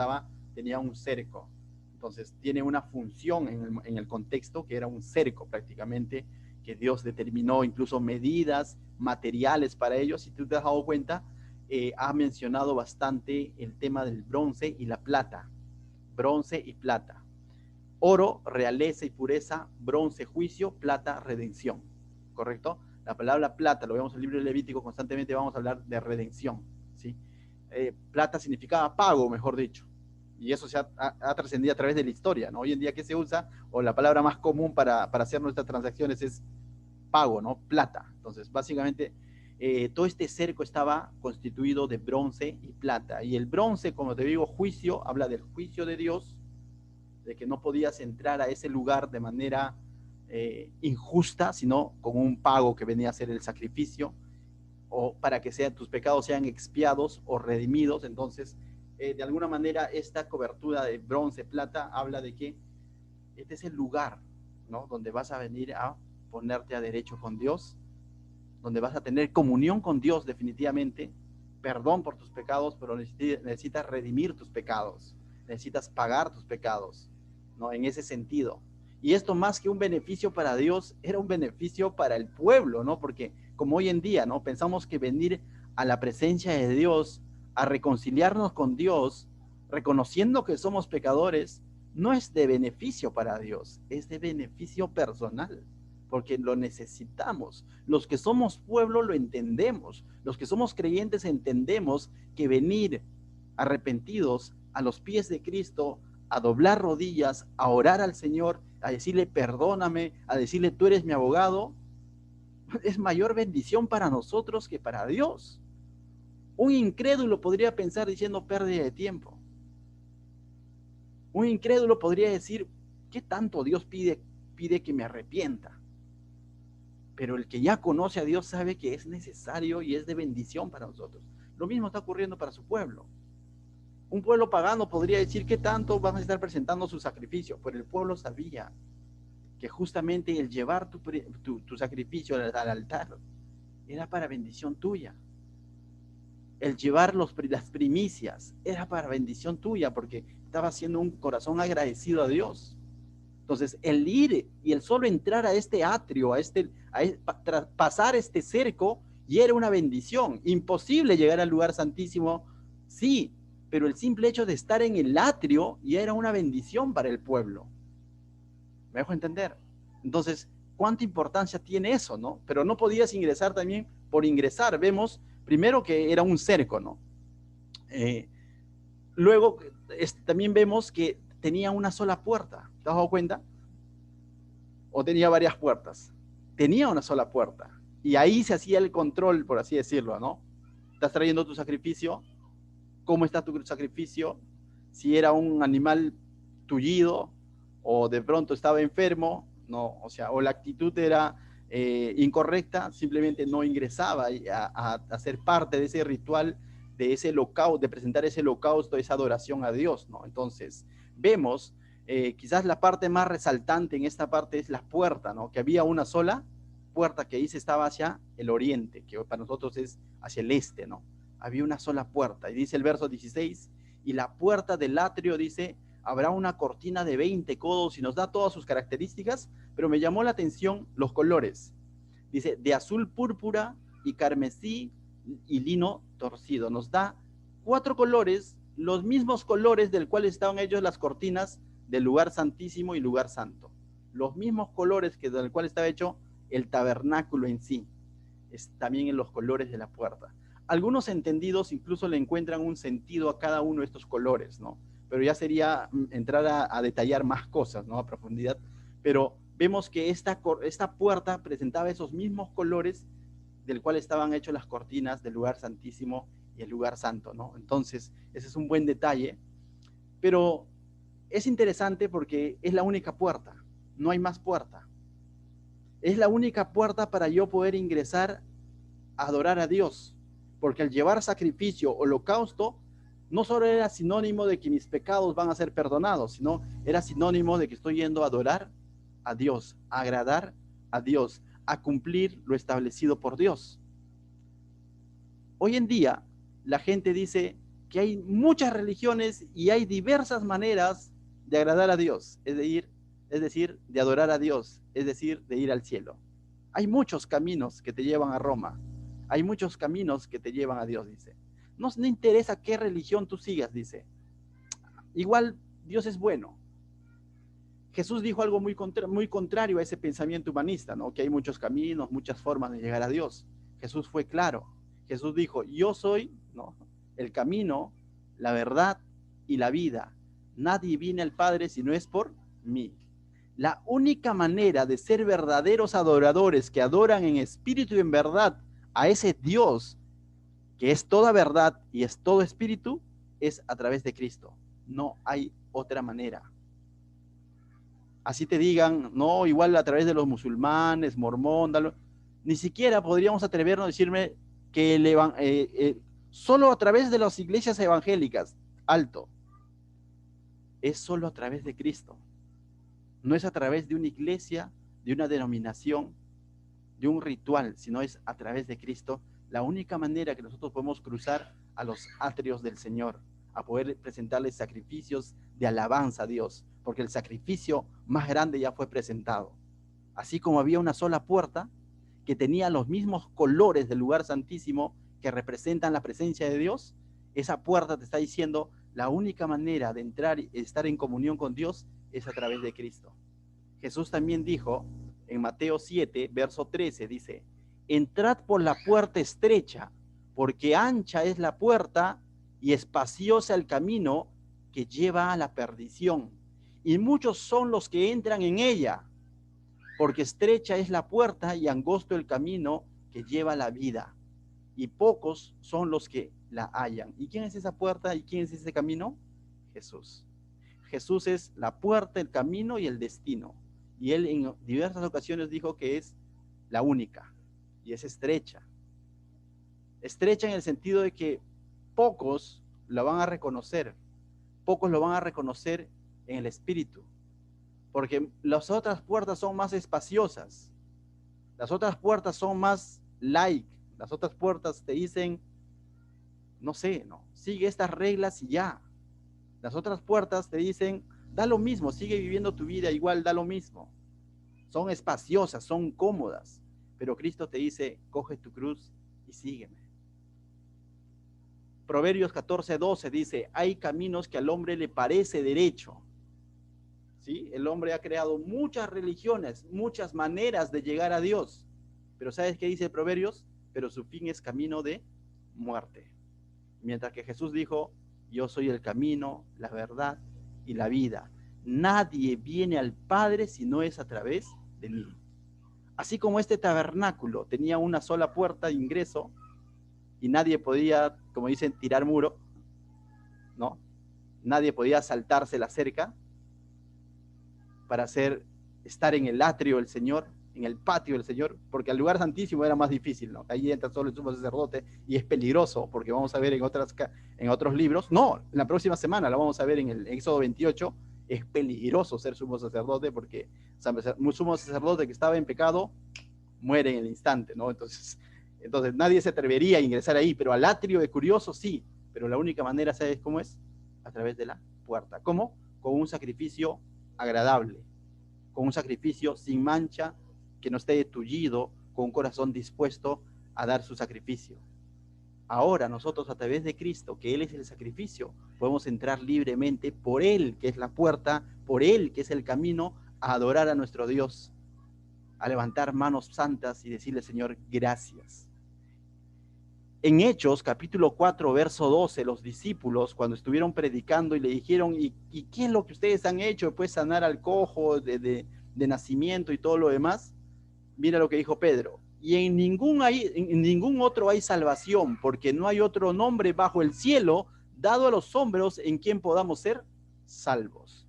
Speaker 1: tenía un cerco. Entonces tiene una función en el contexto que era un cerco prácticamente, que Dios determinó incluso medidas materiales para ellos. Si tú te has dado cuenta, ha mencionado bastante el tema del bronce y la plata. Bronce y plata. Oro, realeza y pureza; bronce, juicio; plata, redención. ¿Correcto? La palabra plata, lo vemos en el libro de Levítico, constantemente vamos a hablar de redención, ¿sí? Plata significaba pago, mejor dicho. Y eso se ha trascendido a través de la historia, ¿no? Hoy en día, ¿qué se usa? O la palabra más común para hacer nuestras transacciones es pago, ¿no? Plata. Entonces, básicamente, todo este cerco estaba constituido de bronce y plata. Y el bronce, como te digo, juicio, habla del juicio de Dios, de que no podías entrar a ese lugar de manera injusta, sino con un pago que venía a ser el sacrificio, o para que tus pecados sean expiados o redimidos. Entonces, de alguna manera, esta cobertura de bronce, plata, habla de que este es el lugar, ¿no?, donde vas a venir a ponerte a derecho con Dios, donde vas a tener comunión con Dios definitivamente, perdón por tus pecados, pero necesitas redimir tus pecados, necesitas pagar tus pecados, ¿no? En ese sentido. Y esto, más que un beneficio para Dios, era un beneficio para el pueblo, ¿no? Porque como hoy en día, ¿no?, pensamos que venir a la presencia de Dios, a reconciliarnos con Dios, reconociendo que somos pecadores, no es de beneficio para Dios, es de beneficio personal, porque lo necesitamos. Los que somos pueblo lo entendemos, los que somos creyentes entendemos que venir arrepentidos a los pies de Cristo, a doblar rodillas, a orar al Señor, a decirle perdóname, a decirle tú eres mi abogado, es mayor bendición para nosotros que para Dios. Un incrédulo podría pensar diciendo pérdida de tiempo. Un incrédulo podría decir, ¿qué tanto Dios pide que me arrepienta? Pero el que ya conoce a Dios sabe que es necesario y es de bendición para nosotros. Lo mismo está ocurriendo para su pueblo. Un pueblo pagano podría decir, ¿qué tanto van a estar presentando su sacrificio? Pero el pueblo sabía que justamente el llevar tu sacrificio al altar era para bendición tuya. El llevar las primicias era para bendición tuya, porque estaba haciendo un corazón agradecido a Dios. Entonces, el ir y el solo entrar a este atrio, pasar este cerco, ya era una bendición. Imposible llegar al lugar santísimo, sí, pero el simple hecho de estar en el atrio ya era una bendición para el pueblo. ¿Me dejo entender? Entonces, ¿cuánta importancia tiene eso, no? Pero no podías ingresar también por ingresar. Vemos primero que era un cerco, ¿no? Luego, también vemos que tenía una sola puerta. ¿Te has dado cuenta? ¿O tenía varias puertas? Tenía una sola puerta. Y ahí se hacía el control, por así decirlo, ¿no? Estás trayendo tu sacrificio. ¿Cómo está tu sacrificio? Si era un animal tullido o de pronto estaba enfermo, no, o sea, o la actitud era incorrecta, simplemente no ingresaba a ser parte de ese ritual, de ese holocausto, de presentar ese holocausto, esa adoración a Dios, ¿no? Entonces, vemos, quizás la parte más resaltante en esta parte es la puerta, ¿no? Que había una sola puerta que dice estaba hacia el oriente, que para nosotros es hacia el este, ¿no? Había una sola puerta, y dice el verso 16, y la puerta del atrio, dice, habrá una cortina de 20 codos, y nos da todas sus características, pero me llamó la atención los colores. Dice, de azul púrpura y carmesí y lino torcido. Nos da 4 colores, los mismos colores del cual estaban hechos las cortinas del lugar santísimo y lugar santo. Los mismos colores que del cual estaba hecho el tabernáculo en sí. Es también en los colores de la puerta. Algunos entendidos incluso le encuentran un sentido a cada uno de estos colores, ¿no? Pero ya sería entrar a detallar más cosas, ¿no? A profundidad. Pero vemos que esta puerta presentaba esos mismos colores del cual estaban hechas las cortinas del lugar santísimo y el lugar santo, ¿no? Entonces, ese es un buen detalle. Pero es interesante porque es la única puerta, no hay más puerta. Es la única puerta para yo poder ingresar a adorar a Dios. Porque al llevar sacrificio, holocausto, no solo era sinónimo de que mis pecados van a ser perdonados, sino era sinónimo de que estoy yendo a adorar a Dios, a agradar a Dios, a cumplir lo establecido por Dios. Hoy en día, la gente dice que hay muchas religiones y hay diversas maneras de agradar a Dios, es decir, de adorar a Dios, es decir, de ir al cielo. Hay muchos caminos que te llevan a Roma, hay muchos caminos que te llevan a Dios, dice. No interesa qué religión tú sigas, dice. Igual Dios es bueno. Jesús dijo algo muy contrario a ese pensamiento humanista, ¿no? Que hay muchos caminos, muchas formas de llegar a Dios. Jesús fue claro. Jesús dijo, yo soy, ¿no?, el camino, la verdad y la vida. Nadie viene al Padre si no es por mí. La única manera de ser verdaderos adoradores que adoran en espíritu y en verdad a ese Dios que es toda verdad y es todo espíritu, es a través de Cristo. No hay otra manera. Así te digan, no, igual a través de los musulmanes, mormón, ni siquiera podríamos atrevernos a decirme que solo a través de las iglesias evangélicas, alto, es solo a través de Cristo. No es a través de una iglesia, de una denominación, de un ritual, sino es a través de Cristo la única manera que nosotros podemos cruzar a los atrios del Señor, a poder presentarles sacrificios de alabanza a Dios, porque el sacrificio más grande ya fue presentado. Así como había una sola puerta que tenía los mismos colores del lugar santísimo que representan la presencia de Dios, esa puerta te está diciendo la única manera de entrar y estar en comunión con Dios es a través de Cristo. Jesús también dijo en Mateo 7, verso 13, dice, entrad por la puerta estrecha, porque ancha es la puerta y espaciosa el camino que lleva a la perdición, y muchos son los que entran en ella, porque estrecha es la puerta y angosto el camino que lleva a la vida, y pocos son los que la hallan. ¿Y quién es esa puerta y quién es ese camino? Jesús. Jesús es la puerta, el camino y el destino. Y él en diversas ocasiones dijo que es la única, y es estrecha. Estrecha en el sentido de que pocos la van a reconocer, pocos lo van a reconocer en el espíritu, porque las otras puertas son más espaciosas, las otras puertas son más light, las otras puertas te dicen, no sé, no, sigue estas reglas y ya. Las otras puertas te dicen, da lo mismo, sigue viviendo tu vida igual, da lo mismo. Son espaciosas, son cómodas, pero Cristo te dice, coge tu cruz y sígueme. Proverbios 14:12 dice, hay caminos que al hombre le parece derecho. ¿Sí? El hombre ha creado muchas religiones, muchas maneras de llegar a Dios, pero ¿sabes qué dice Proverbios? Pero su fin es camino de muerte. Mientras que Jesús dijo, yo soy el camino, la verdad y la vida. Nadie viene al Padre si no es a través de mí. Así como este tabernáculo tenía una sola puerta de ingreso y nadie podía, como dicen, tirar muro, ¿no? Nadie podía saltarse la cerca para estar en el atrio del Señor, en el patio del Señor, porque el lugar santísimo era más difícil, ¿no? Ahí entra solo el sumo sacerdote y es peligroso, porque vamos a ver en otros libros, no, la próxima semana la vamos a ver en el Éxodo 28, es peligroso ser sumo sacerdote, porque un sumo sacerdote que estaba en pecado muere en el instante, ¿no? Entonces nadie se atrevería a ingresar ahí, pero al atrio de curioso sí, pero la única manera, ¿sabes cómo es? A través de la puerta. ¿Cómo? Con un sacrificio agradable, con un sacrificio sin mancha, que no esté tullido, con un corazón dispuesto a dar su sacrificio. Ahora nosotros a través de Cristo, que Él es el sacrificio, podemos entrar libremente por Él, que es la puerta, por Él, que es el camino, a adorar a nuestro Dios, a levantar manos santas y decirle, Señor, gracias. En Hechos, capítulo 4, verso 12, los discípulos, cuando estuvieron predicando y le dijeron, ¿y qué es lo que ustedes han hecho? Pues sanar al cojo de nacimiento y todo lo demás. Mira lo que dijo Pedro. Y en ningún otro hay salvación, porque no hay otro nombre bajo el cielo dado a los hombres en quien podamos ser salvos.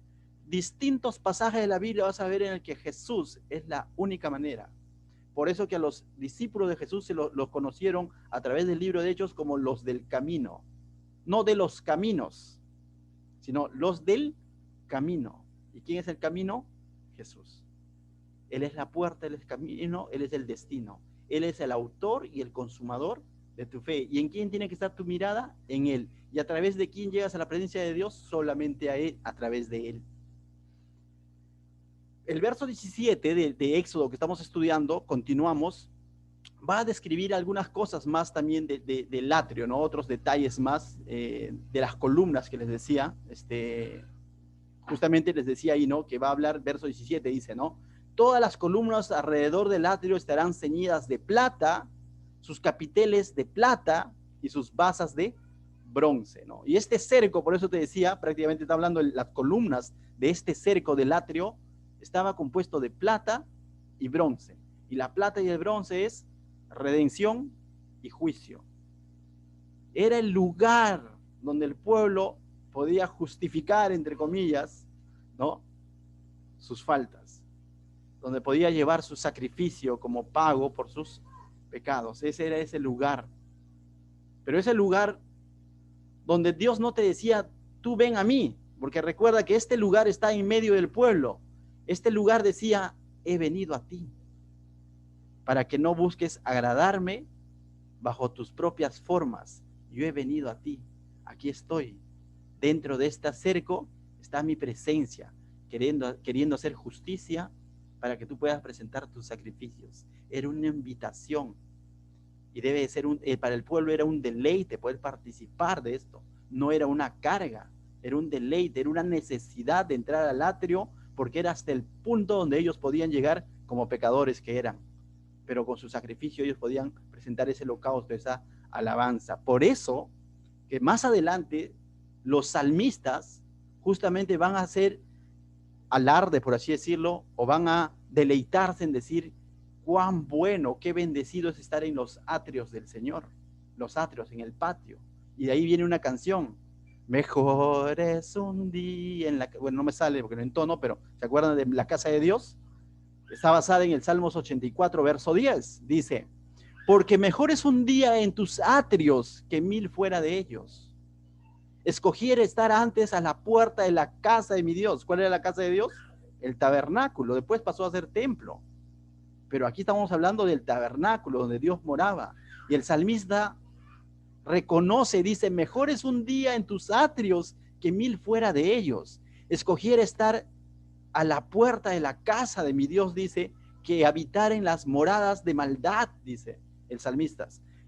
Speaker 1: Distintos pasajes de la Biblia vas a ver en el que Jesús es la única manera. Por eso que a los discípulos de Jesús los conocieron a través del libro de Hechos como los del camino. no de los caminos, sino los del camino. ¿Y quién es el camino? Jesús. Él es la puerta, Él es el camino, Él es el destino. Él es el autor y el consumador de tu fe. ¿Y en quién tiene que estar tu mirada? En Él. ¿Y a través de quién llegas a la presencia de Dios? Solamente a Él, a través de Él. El verso 17 de Éxodo que estamos estudiando, continuamos, va a describir algunas cosas más también del atrio, ¿no? Otros detalles más de las columnas que les decía. Justamente les decía ahí, ¿no? Que va a hablar, verso 17 dice, ¿no? Todas las columnas alrededor del atrio estarán ceñidas de plata, sus capiteles de plata y sus basas de bronce, ¿no? Y este cerco, por eso te decía, prácticamente está hablando de las columnas de este cerco del atrio, estaba compuesto de plata y bronce. Y la plata y el bronce es redención y juicio. Era el lugar donde el pueblo podía justificar, entre comillas, ¿no? Sus faltas, donde podía llevar su sacrificio como pago por sus pecados. Ese era ese lugar. Pero ese lugar donde Dios no te decía, tú ven a mí, porque recuerda que este lugar está en medio del pueblo. Este lugar decía, he venido a ti, para que no busques agradarme bajo tus propias formas. Yo he venido a ti, aquí estoy. Dentro de este cerco está mi presencia, queriendo hacer justicia para que tú puedas presentar tus sacrificios. Era una invitación y debe ser para el pueblo era un deleite poder participar de esto. No era una carga, era un deleite, era una necesidad de entrar al atrio porque era hasta el punto donde ellos podían llegar como pecadores que eran. Pero con su sacrificio ellos podían presentar ese holocausto, esa alabanza. Por eso que más adelante los salmistas justamente van a hacer alarde, por así decirlo, o van a deleitarse en decir cuán bueno, qué bendecido es estar en los atrios del Señor, los atrios, en el patio. Y de ahí viene una canción, mejor es un día en la... Bueno, no me sale porque no entono, pero ¿se acuerdan de la casa de Dios? Está basada en el Salmos 84, verso 10. Dice, porque mejor es un día en tus atrios que 1000 fuera de ellos. Escogiera estar antes a la puerta de la casa de mi Dios. ¿Cuál era la casa de Dios? El tabernáculo. Después pasó a ser templo. Pero aquí estamos hablando del tabernáculo donde Dios moraba. Y el salmista reconoce, dice, mejor es un día en tus atrios que 1000 fuera de ellos. Escogiera estar a la puerta de la casa de mi Dios, dice, que habitar en las moradas de maldad, dice el salmista.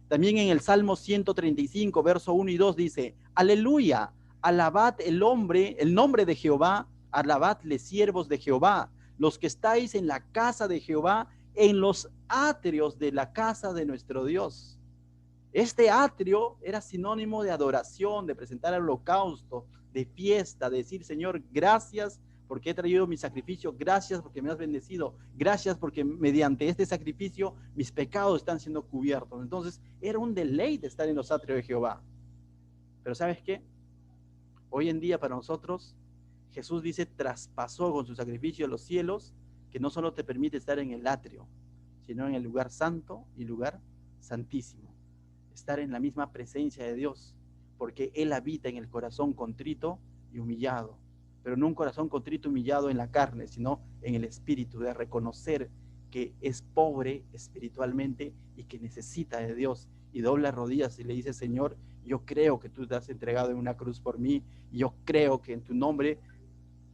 Speaker 1: También en el Salmo 135, verso 1 y 2 dice, aleluya, alabad el nombre de Jehová, alabadle siervos de Jehová, los que estáis en la casa de Jehová, en los atrios de la casa de nuestro Dios. Este atrio era sinónimo de adoración, de presentar el holocausto, de fiesta, de decir, Señor, gracias porque he traído mi sacrificio, gracias porque me has bendecido, gracias porque mediante este sacrificio mis pecados están siendo cubiertos. Entonces era un deleite estar en los atrios de Jehová. Pero ¿sabes qué? Hoy en día para nosotros, Jesús dice, traspasó con su sacrificio los cielos, que no solo te permite estar en el atrio, sino en el lugar santo y lugar santísimo. Estar en la misma presencia de Dios, porque Él habita en el corazón contrito y humillado. Pero no un corazón contrito, humillado en la carne, sino en el espíritu, de reconocer que es pobre espiritualmente y que necesita de Dios, y dobla rodillas y le dice, Señor, yo creo que tú te has entregado en una cruz por mí, y yo creo que en tu nombre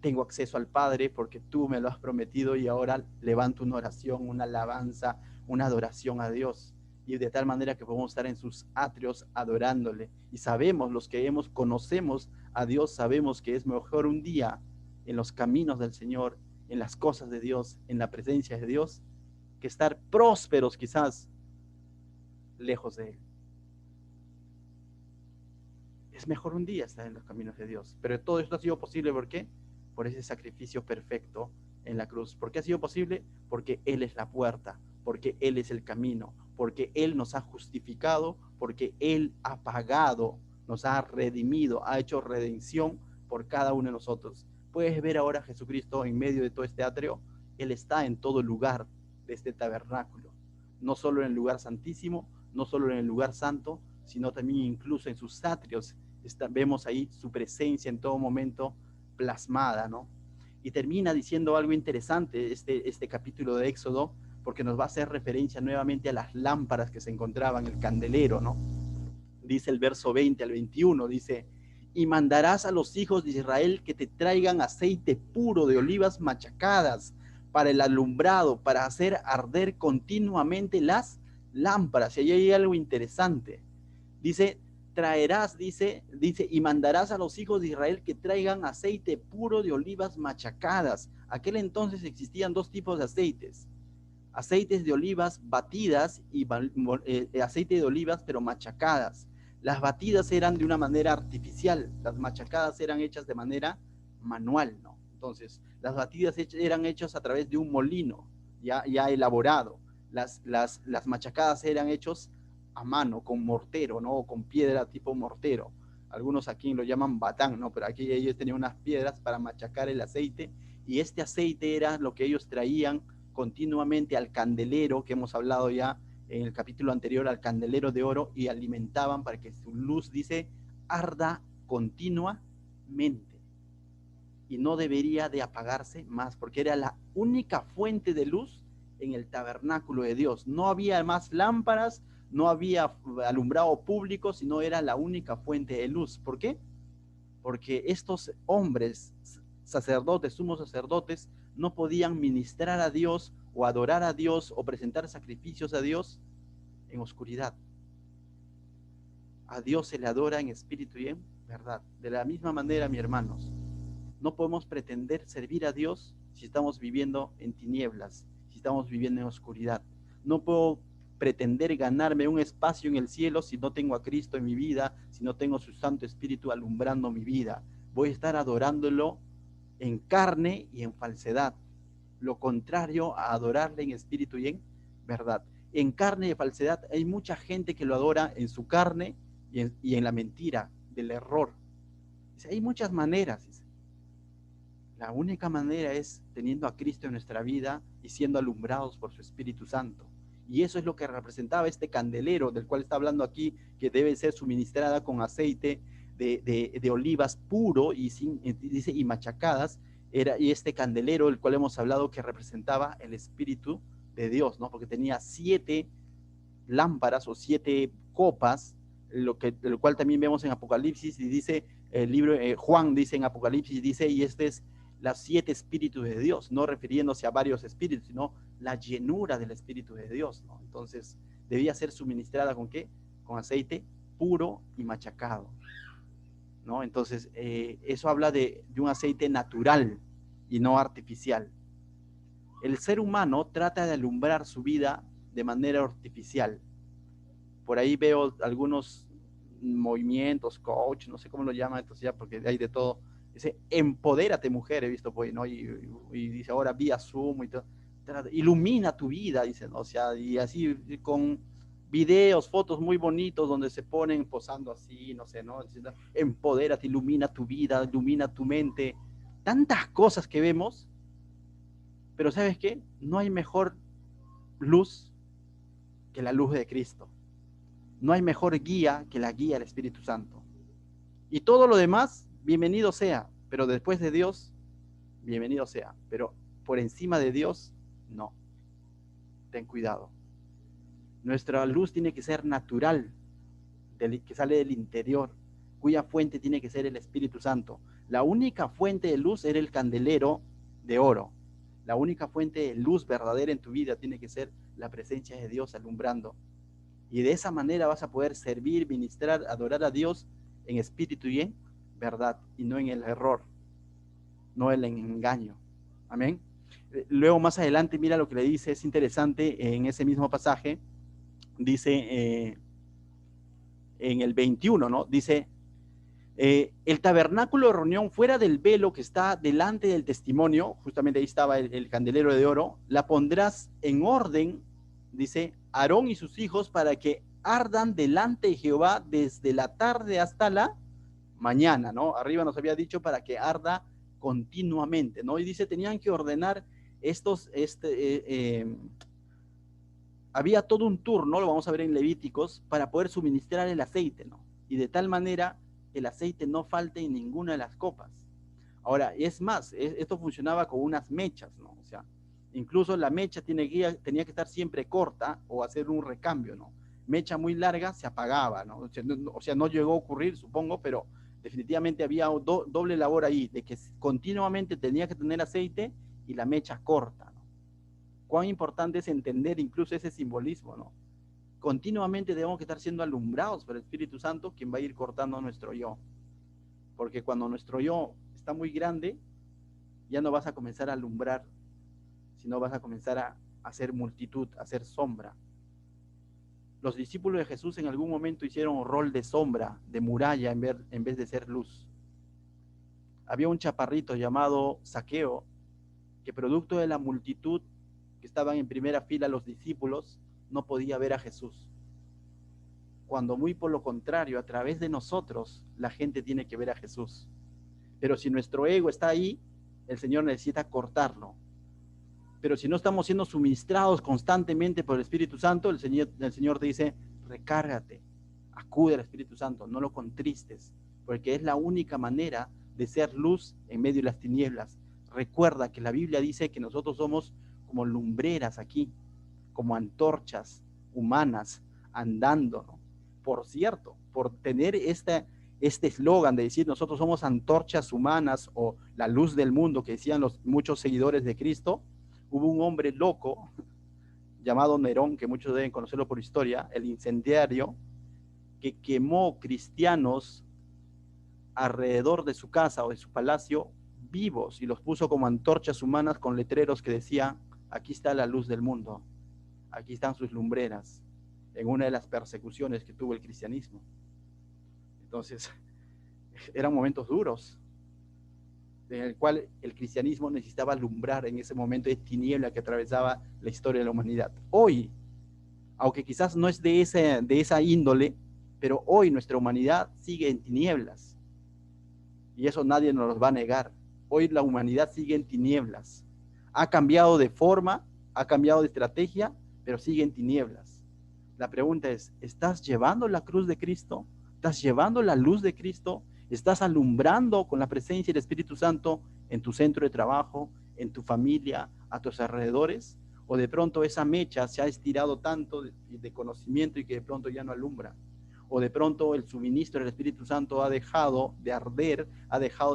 Speaker 1: tengo acceso al Padre porque tú me lo has prometido, y ahora levanto una oración, una alabanza, una adoración a Dios. Y de tal manera que podemos estar en sus atrios adorándole. Y sabemos, los que conocemos a Dios, sabemos que es mejor un día en los caminos del Señor, en las cosas de Dios, en la presencia de Dios, que estar prósperos quizás lejos de Él. Es mejor un día estar en los caminos de Dios. Pero todo esto ha sido posible, ¿por qué? Por ese sacrificio perfecto en la cruz. ¿Por qué ha sido posible? Porque Él es la puerta, porque Él es el camino, porque Él nos ha justificado, porque Él ha pagado, nos ha redimido, ha hecho redención por cada uno de nosotros. Puedes ver ahora a Jesucristo en medio de todo este atrio. Él está en todo lugar de este tabernáculo, no solo en el lugar santísimo, no solo en el lugar santo, sino también incluso en sus atrios vemos ahí su presencia en todo momento plasmada, ¿no? Y termina diciendo algo interesante este capítulo de Éxodo, porque nos va a hacer referencia nuevamente a las lámparas que se encontraban en el candelero, ¿no? Dice el verso 20 al 21, dice: y mandarás a los hijos de Israel que te traigan aceite puro de olivas machacadas para el alumbrado, para hacer arder continuamente las lámparas. Y ahí hay algo interesante. Dice, traerás, dice, y mandarás a los hijos de Israel que traigan aceite puro de olivas machacadas. Aquel entonces existían dos tipos de aceites: aceites de olivas batidas y aceite de olivas pero machacadas. Las batidas eran de una manera artificial, las machacadas eran hechas de manera manual, ¿no? Entonces, las batidas eran hechas a través de un molino ya elaborado. Las machacadas eran hechas a mano, con mortero, ¿no? O con piedra tipo mortero. Algunos aquí lo llaman batán, ¿no? Pero aquí ellos tenían unas piedras para machacar el aceite, y este aceite era lo que ellos traían continuamente al candelero, que hemos hablado ya en el capítulo anterior, al candelero de oro, y alimentaban para que su luz, dice, arda continuamente. Y no debería de apagarse más, porque era la única fuente de luz en el tabernáculo de Dios. No había más lámparas, no había alumbrado público, sino era la única fuente de luz. ¿Por qué? Porque estos hombres, sacerdotes, sumos sacerdotes, no podían ministrar a Dios o adorar a Dios o presentar sacrificios a Dios en oscuridad. A Dios se le adora en espíritu y en verdad. De la misma manera, mis hermanos, no podemos pretender servir a Dios si estamos viviendo en tinieblas, si estamos viviendo en oscuridad. No puedo pretender ganarme un espacio en el cielo si no tengo a Cristo en mi vida, si no tengo su Santo Espíritu alumbrando mi vida. Voy a estar adorándolo en carne y en falsedad. Lo contrario a adorarle en espíritu y en verdad. En carne y en falsedad hay mucha gente que lo adora en su carne y en la mentira, del error. Hay muchas maneras. La única manera es teniendo a Cristo en nuestra vida y siendo alumbrados por su Espíritu Santo. Y eso es lo que representaba este candelero del cual está hablando aquí, que debe ser suministrada con aceite de olivas puro y dice, y machacadas. Y este candelero, el cual hemos hablado, que representaba el Espíritu de Dios, ¿no? Porque tenía 7 lámparas o 7 copas, lo cual también vemos en Apocalipsis, y dice el libro, Juan dice en Apocalipsis, dice, y este es los 7 espíritus de Dios, no refiriéndose a varios espíritus, sino la llenura del Espíritu de Dios, ¿no? Entonces, debía ser suministrada ¿con qué? Con aceite puro y machacado, ¿no? Entonces, eso habla de un aceite natural y no artificial. El ser humano trata de alumbrar su vida de manera artificial. Por ahí veo algunos movimientos, coach, no sé cómo lo llaman, entonces ya, porque hay de todo. Dice, empodérate mujer, he visto pues, ¿no? Y dice, ahora vía Zoom y todo. Ilumina tu vida, dicen, o sea, y así con videos, fotos muy bonitos donde se ponen posando así, no sé, ¿no? Diciendo, empodérate, ilumina tu vida, ilumina tu mente. Tantas cosas que vemos, pero ¿sabes qué? No hay mejor luz que la luz de Cristo. No hay mejor guía que la guía del Espíritu Santo. Y todo lo demás, bienvenido sea, pero después de Dios, bienvenido sea, pero por encima de Dios, no. Ten cuidado. Nuestra luz tiene que ser natural, que sale del interior, cuya fuente tiene que ser el Espíritu Santo. La única fuente de luz era el candelero de oro. La única fuente de luz verdadera en tu vida tiene que ser la presencia de Dios alumbrando. Y de esa manera vas a poder servir, ministrar, adorar a Dios en espíritu y en verdad, y no en el error, no en el engaño. Amén. Luego más adelante, mira lo que le dice, es interesante, en ese mismo pasaje, dice en el 21, ¿no? Dice, el tabernáculo de reunión fuera del velo que está delante del testimonio, justamente ahí estaba el candelero de oro, la pondrás en orden, dice, Aarón y sus hijos, para que ardan delante de Jehová desde la tarde hasta la mañana, ¿no? Arriba nos había dicho para que arda continuamente, ¿no? Y dice, tenían que ordenar estos, había todo un turno, lo vamos a ver en Levíticos, para poder suministrar el aceite, ¿no? Y de tal manera que el aceite no falte en ninguna de las copas. Ahora, es más, esto funcionaba con unas mechas, ¿no? O sea, incluso la mecha tenía que estar siempre corta o hacer un recambio, ¿no? Mecha muy larga se apagaba, ¿no? O sea, no llegó a ocurrir, supongo, pero definitivamente había doble labor ahí, de que continuamente tenía que tener aceite y la mecha corta, ¿no? Cuán importante es entender incluso ese simbolismo, ¿no? Continuamente debemos que estar siendo alumbrados por el Espíritu Santo, quien va a ir cortando nuestro yo. Porque cuando nuestro yo está muy grande, ya no vas a comenzar a alumbrar, sino vas a comenzar a hacer multitud, a hacer sombra. Los discípulos de Jesús en algún momento hicieron un rol de sombra, de muralla, en vez de ser luz. Había un chaparrito llamado Zaqueo, que producto de la multitud que estaban en primera fila los discípulos, no podía ver a Jesús. Cuando muy por lo contrario, a través de nosotros, la gente tiene que ver a Jesús. Pero si nuestro ego está ahí, el Señor necesita cortarlo. Pero si no estamos siendo suministrados constantemente por el Espíritu Santo, el Señor te dice, recárgate, acude al Espíritu Santo, no lo contristes, porque es la única manera de ser luz en medio de las tinieblas. Recuerda que la Biblia dice que nosotros somos como lumbreras aquí, como antorchas humanas andando, ¿no? Por cierto, por tener este eslogan de decir nosotros somos antorchas humanas o la luz del mundo que decían muchos seguidores de Cristo, hubo un hombre loco llamado Nerón, que muchos deben conocerlo por historia, el incendiario, que quemó cristianos alrededor de su casa o de su palacio vivos y los puso como antorchas humanas con letreros que decían, aquí está la luz del mundo, aquí están sus lumbreras, en una de las persecuciones que tuvo el cristianismo. Entonces, eran momentos duros, en el cual el cristianismo necesitaba alumbrar en ese momento de tiniebla que atravesaba la historia de la humanidad. Hoy, aunque quizás no es de esa índole, pero hoy nuestra humanidad sigue en tinieblas. Y eso nadie nos lo va a negar. Hoy la humanidad sigue en tinieblas. Ha cambiado de forma, ha cambiado de estrategia, pero sigue en tinieblas. La pregunta es, ¿estás llevando la cruz de Cristo? ¿Estás llevando la luz de Cristo? ¿Estás alumbrando con la presencia del Espíritu Santo en tu centro de trabajo, en tu familia, a tus alrededores? ¿O de pronto esa mecha se ha estirado tanto de conocimiento y que de pronto ya no alumbra? ¿O de pronto el suministro del Espíritu Santo ha dejado de arder,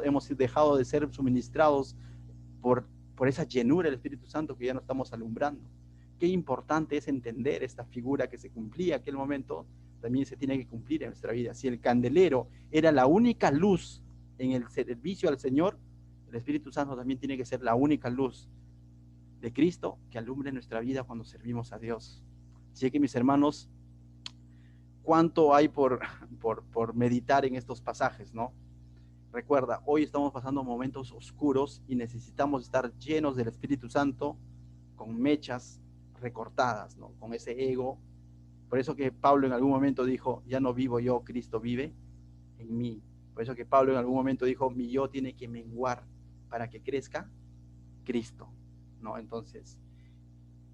Speaker 1: hemos dejado de ser suministrados por esa llenura del Espíritu Santo que ya no estamos alumbrando? Qué importante es entender esta figura que se cumplía en aquel momento, también se tiene que cumplir en nuestra vida. Si el candelero era la única luz en el servicio al Señor, el Espíritu Santo también tiene que ser la única luz de Cristo que alumbre nuestra vida cuando servimos a Dios. Así que, mis hermanos, cuánto hay por meditar en estos pasajes, ¿no? Recuerda, hoy estamos pasando momentos oscuros y necesitamos estar llenos del Espíritu Santo con mechas recortadas, ¿no? Con ese ego. Por eso que Pablo en algún momento dijo, ya no vivo yo, Cristo vive en mí. Por eso que Pablo en algún momento dijo, mi yo tiene que menguar para que crezca Cristo, ¿no? Entonces,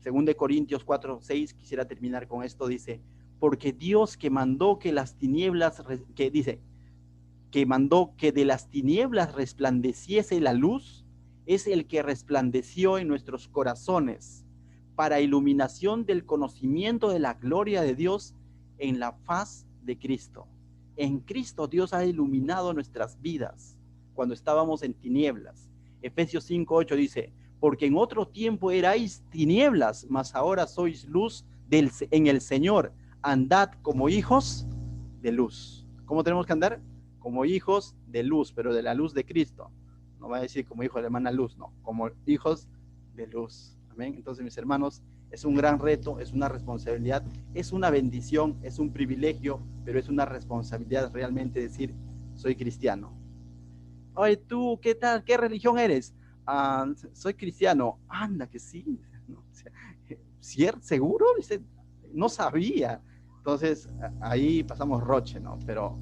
Speaker 1: 2 Corintios 4:6, quisiera terminar con esto, dice, porque Dios que mandó que las tinieblas, que mandó que de las tinieblas resplandeciese la luz, es el que resplandeció en nuestros corazones para iluminación del conocimiento de la gloria de Dios en la faz de Cristo. En Cristo Dios ha iluminado nuestras vidas cuando estábamos en tinieblas. Efesios 5:8 dice, porque en otro tiempo erais tinieblas, mas ahora sois luz en el Señor. Andad como hijos de luz. ¿Cómo tenemos que andar? Como hijos de luz, pero de la luz de Cristo. No va a decir como hijo de la hermana luz, no, como hijos de luz. Amén. Entonces, mis hermanos, es un gran reto, es una responsabilidad, es una bendición, es un privilegio, pero es una responsabilidad realmente decir, soy cristiano. Oye, tú, ¿qué tal? ¿Qué religión eres? Soy cristiano. Anda, que sí. ¿No? O sea, ¿seguro? Dice, no sabía. Entonces, ahí pasamos roche, ¿no? Pero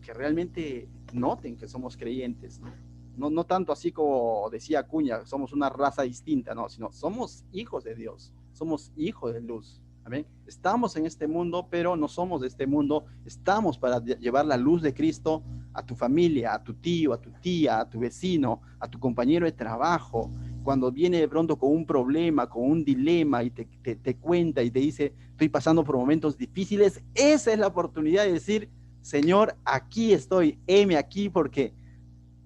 Speaker 1: que realmente noten que somos creyentes, ¿no? No tanto así como decía Acuña, somos una raza distinta, no, sino somos hijos de Dios, somos hijos de luz. Amén. Estamos en este mundo, pero no somos de este mundo. Estamos para llevar la luz de Cristo a tu familia, a tu tío, a tu tía, a tu vecino, a tu compañero de trabajo. Cuando viene de pronto con un problema, con un dilema y te cuenta y te dice, estoy pasando por momentos difíciles, esa es la oportunidad de decir, Señor, aquí estoy, heme aquí porque...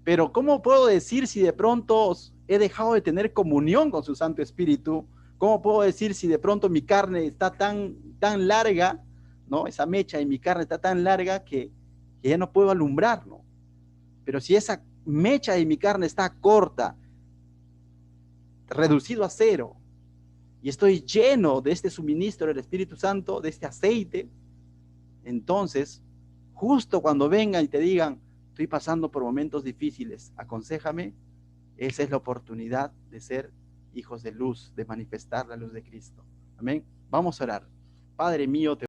Speaker 1: Pero ¿cómo puedo decir si de pronto he dejado de tener comunión con su Santo Espíritu? ¿Cómo puedo decir si de pronto mi carne está tan larga, ¿no? Esa mecha de mi carne está tan larga que ya no puedo alumbrar, ¿no? Pero si esa mecha de mi carne está corta, reducido a cero, y estoy lleno de este suministro del Espíritu Santo, de este aceite, entonces, justo cuando vengan y te digan, estoy pasando por momentos difíciles, aconséjame, esa es la oportunidad de ser hijos de luz, de manifestar la luz de Cristo. Amén. Vamos a orar. Padre mío, te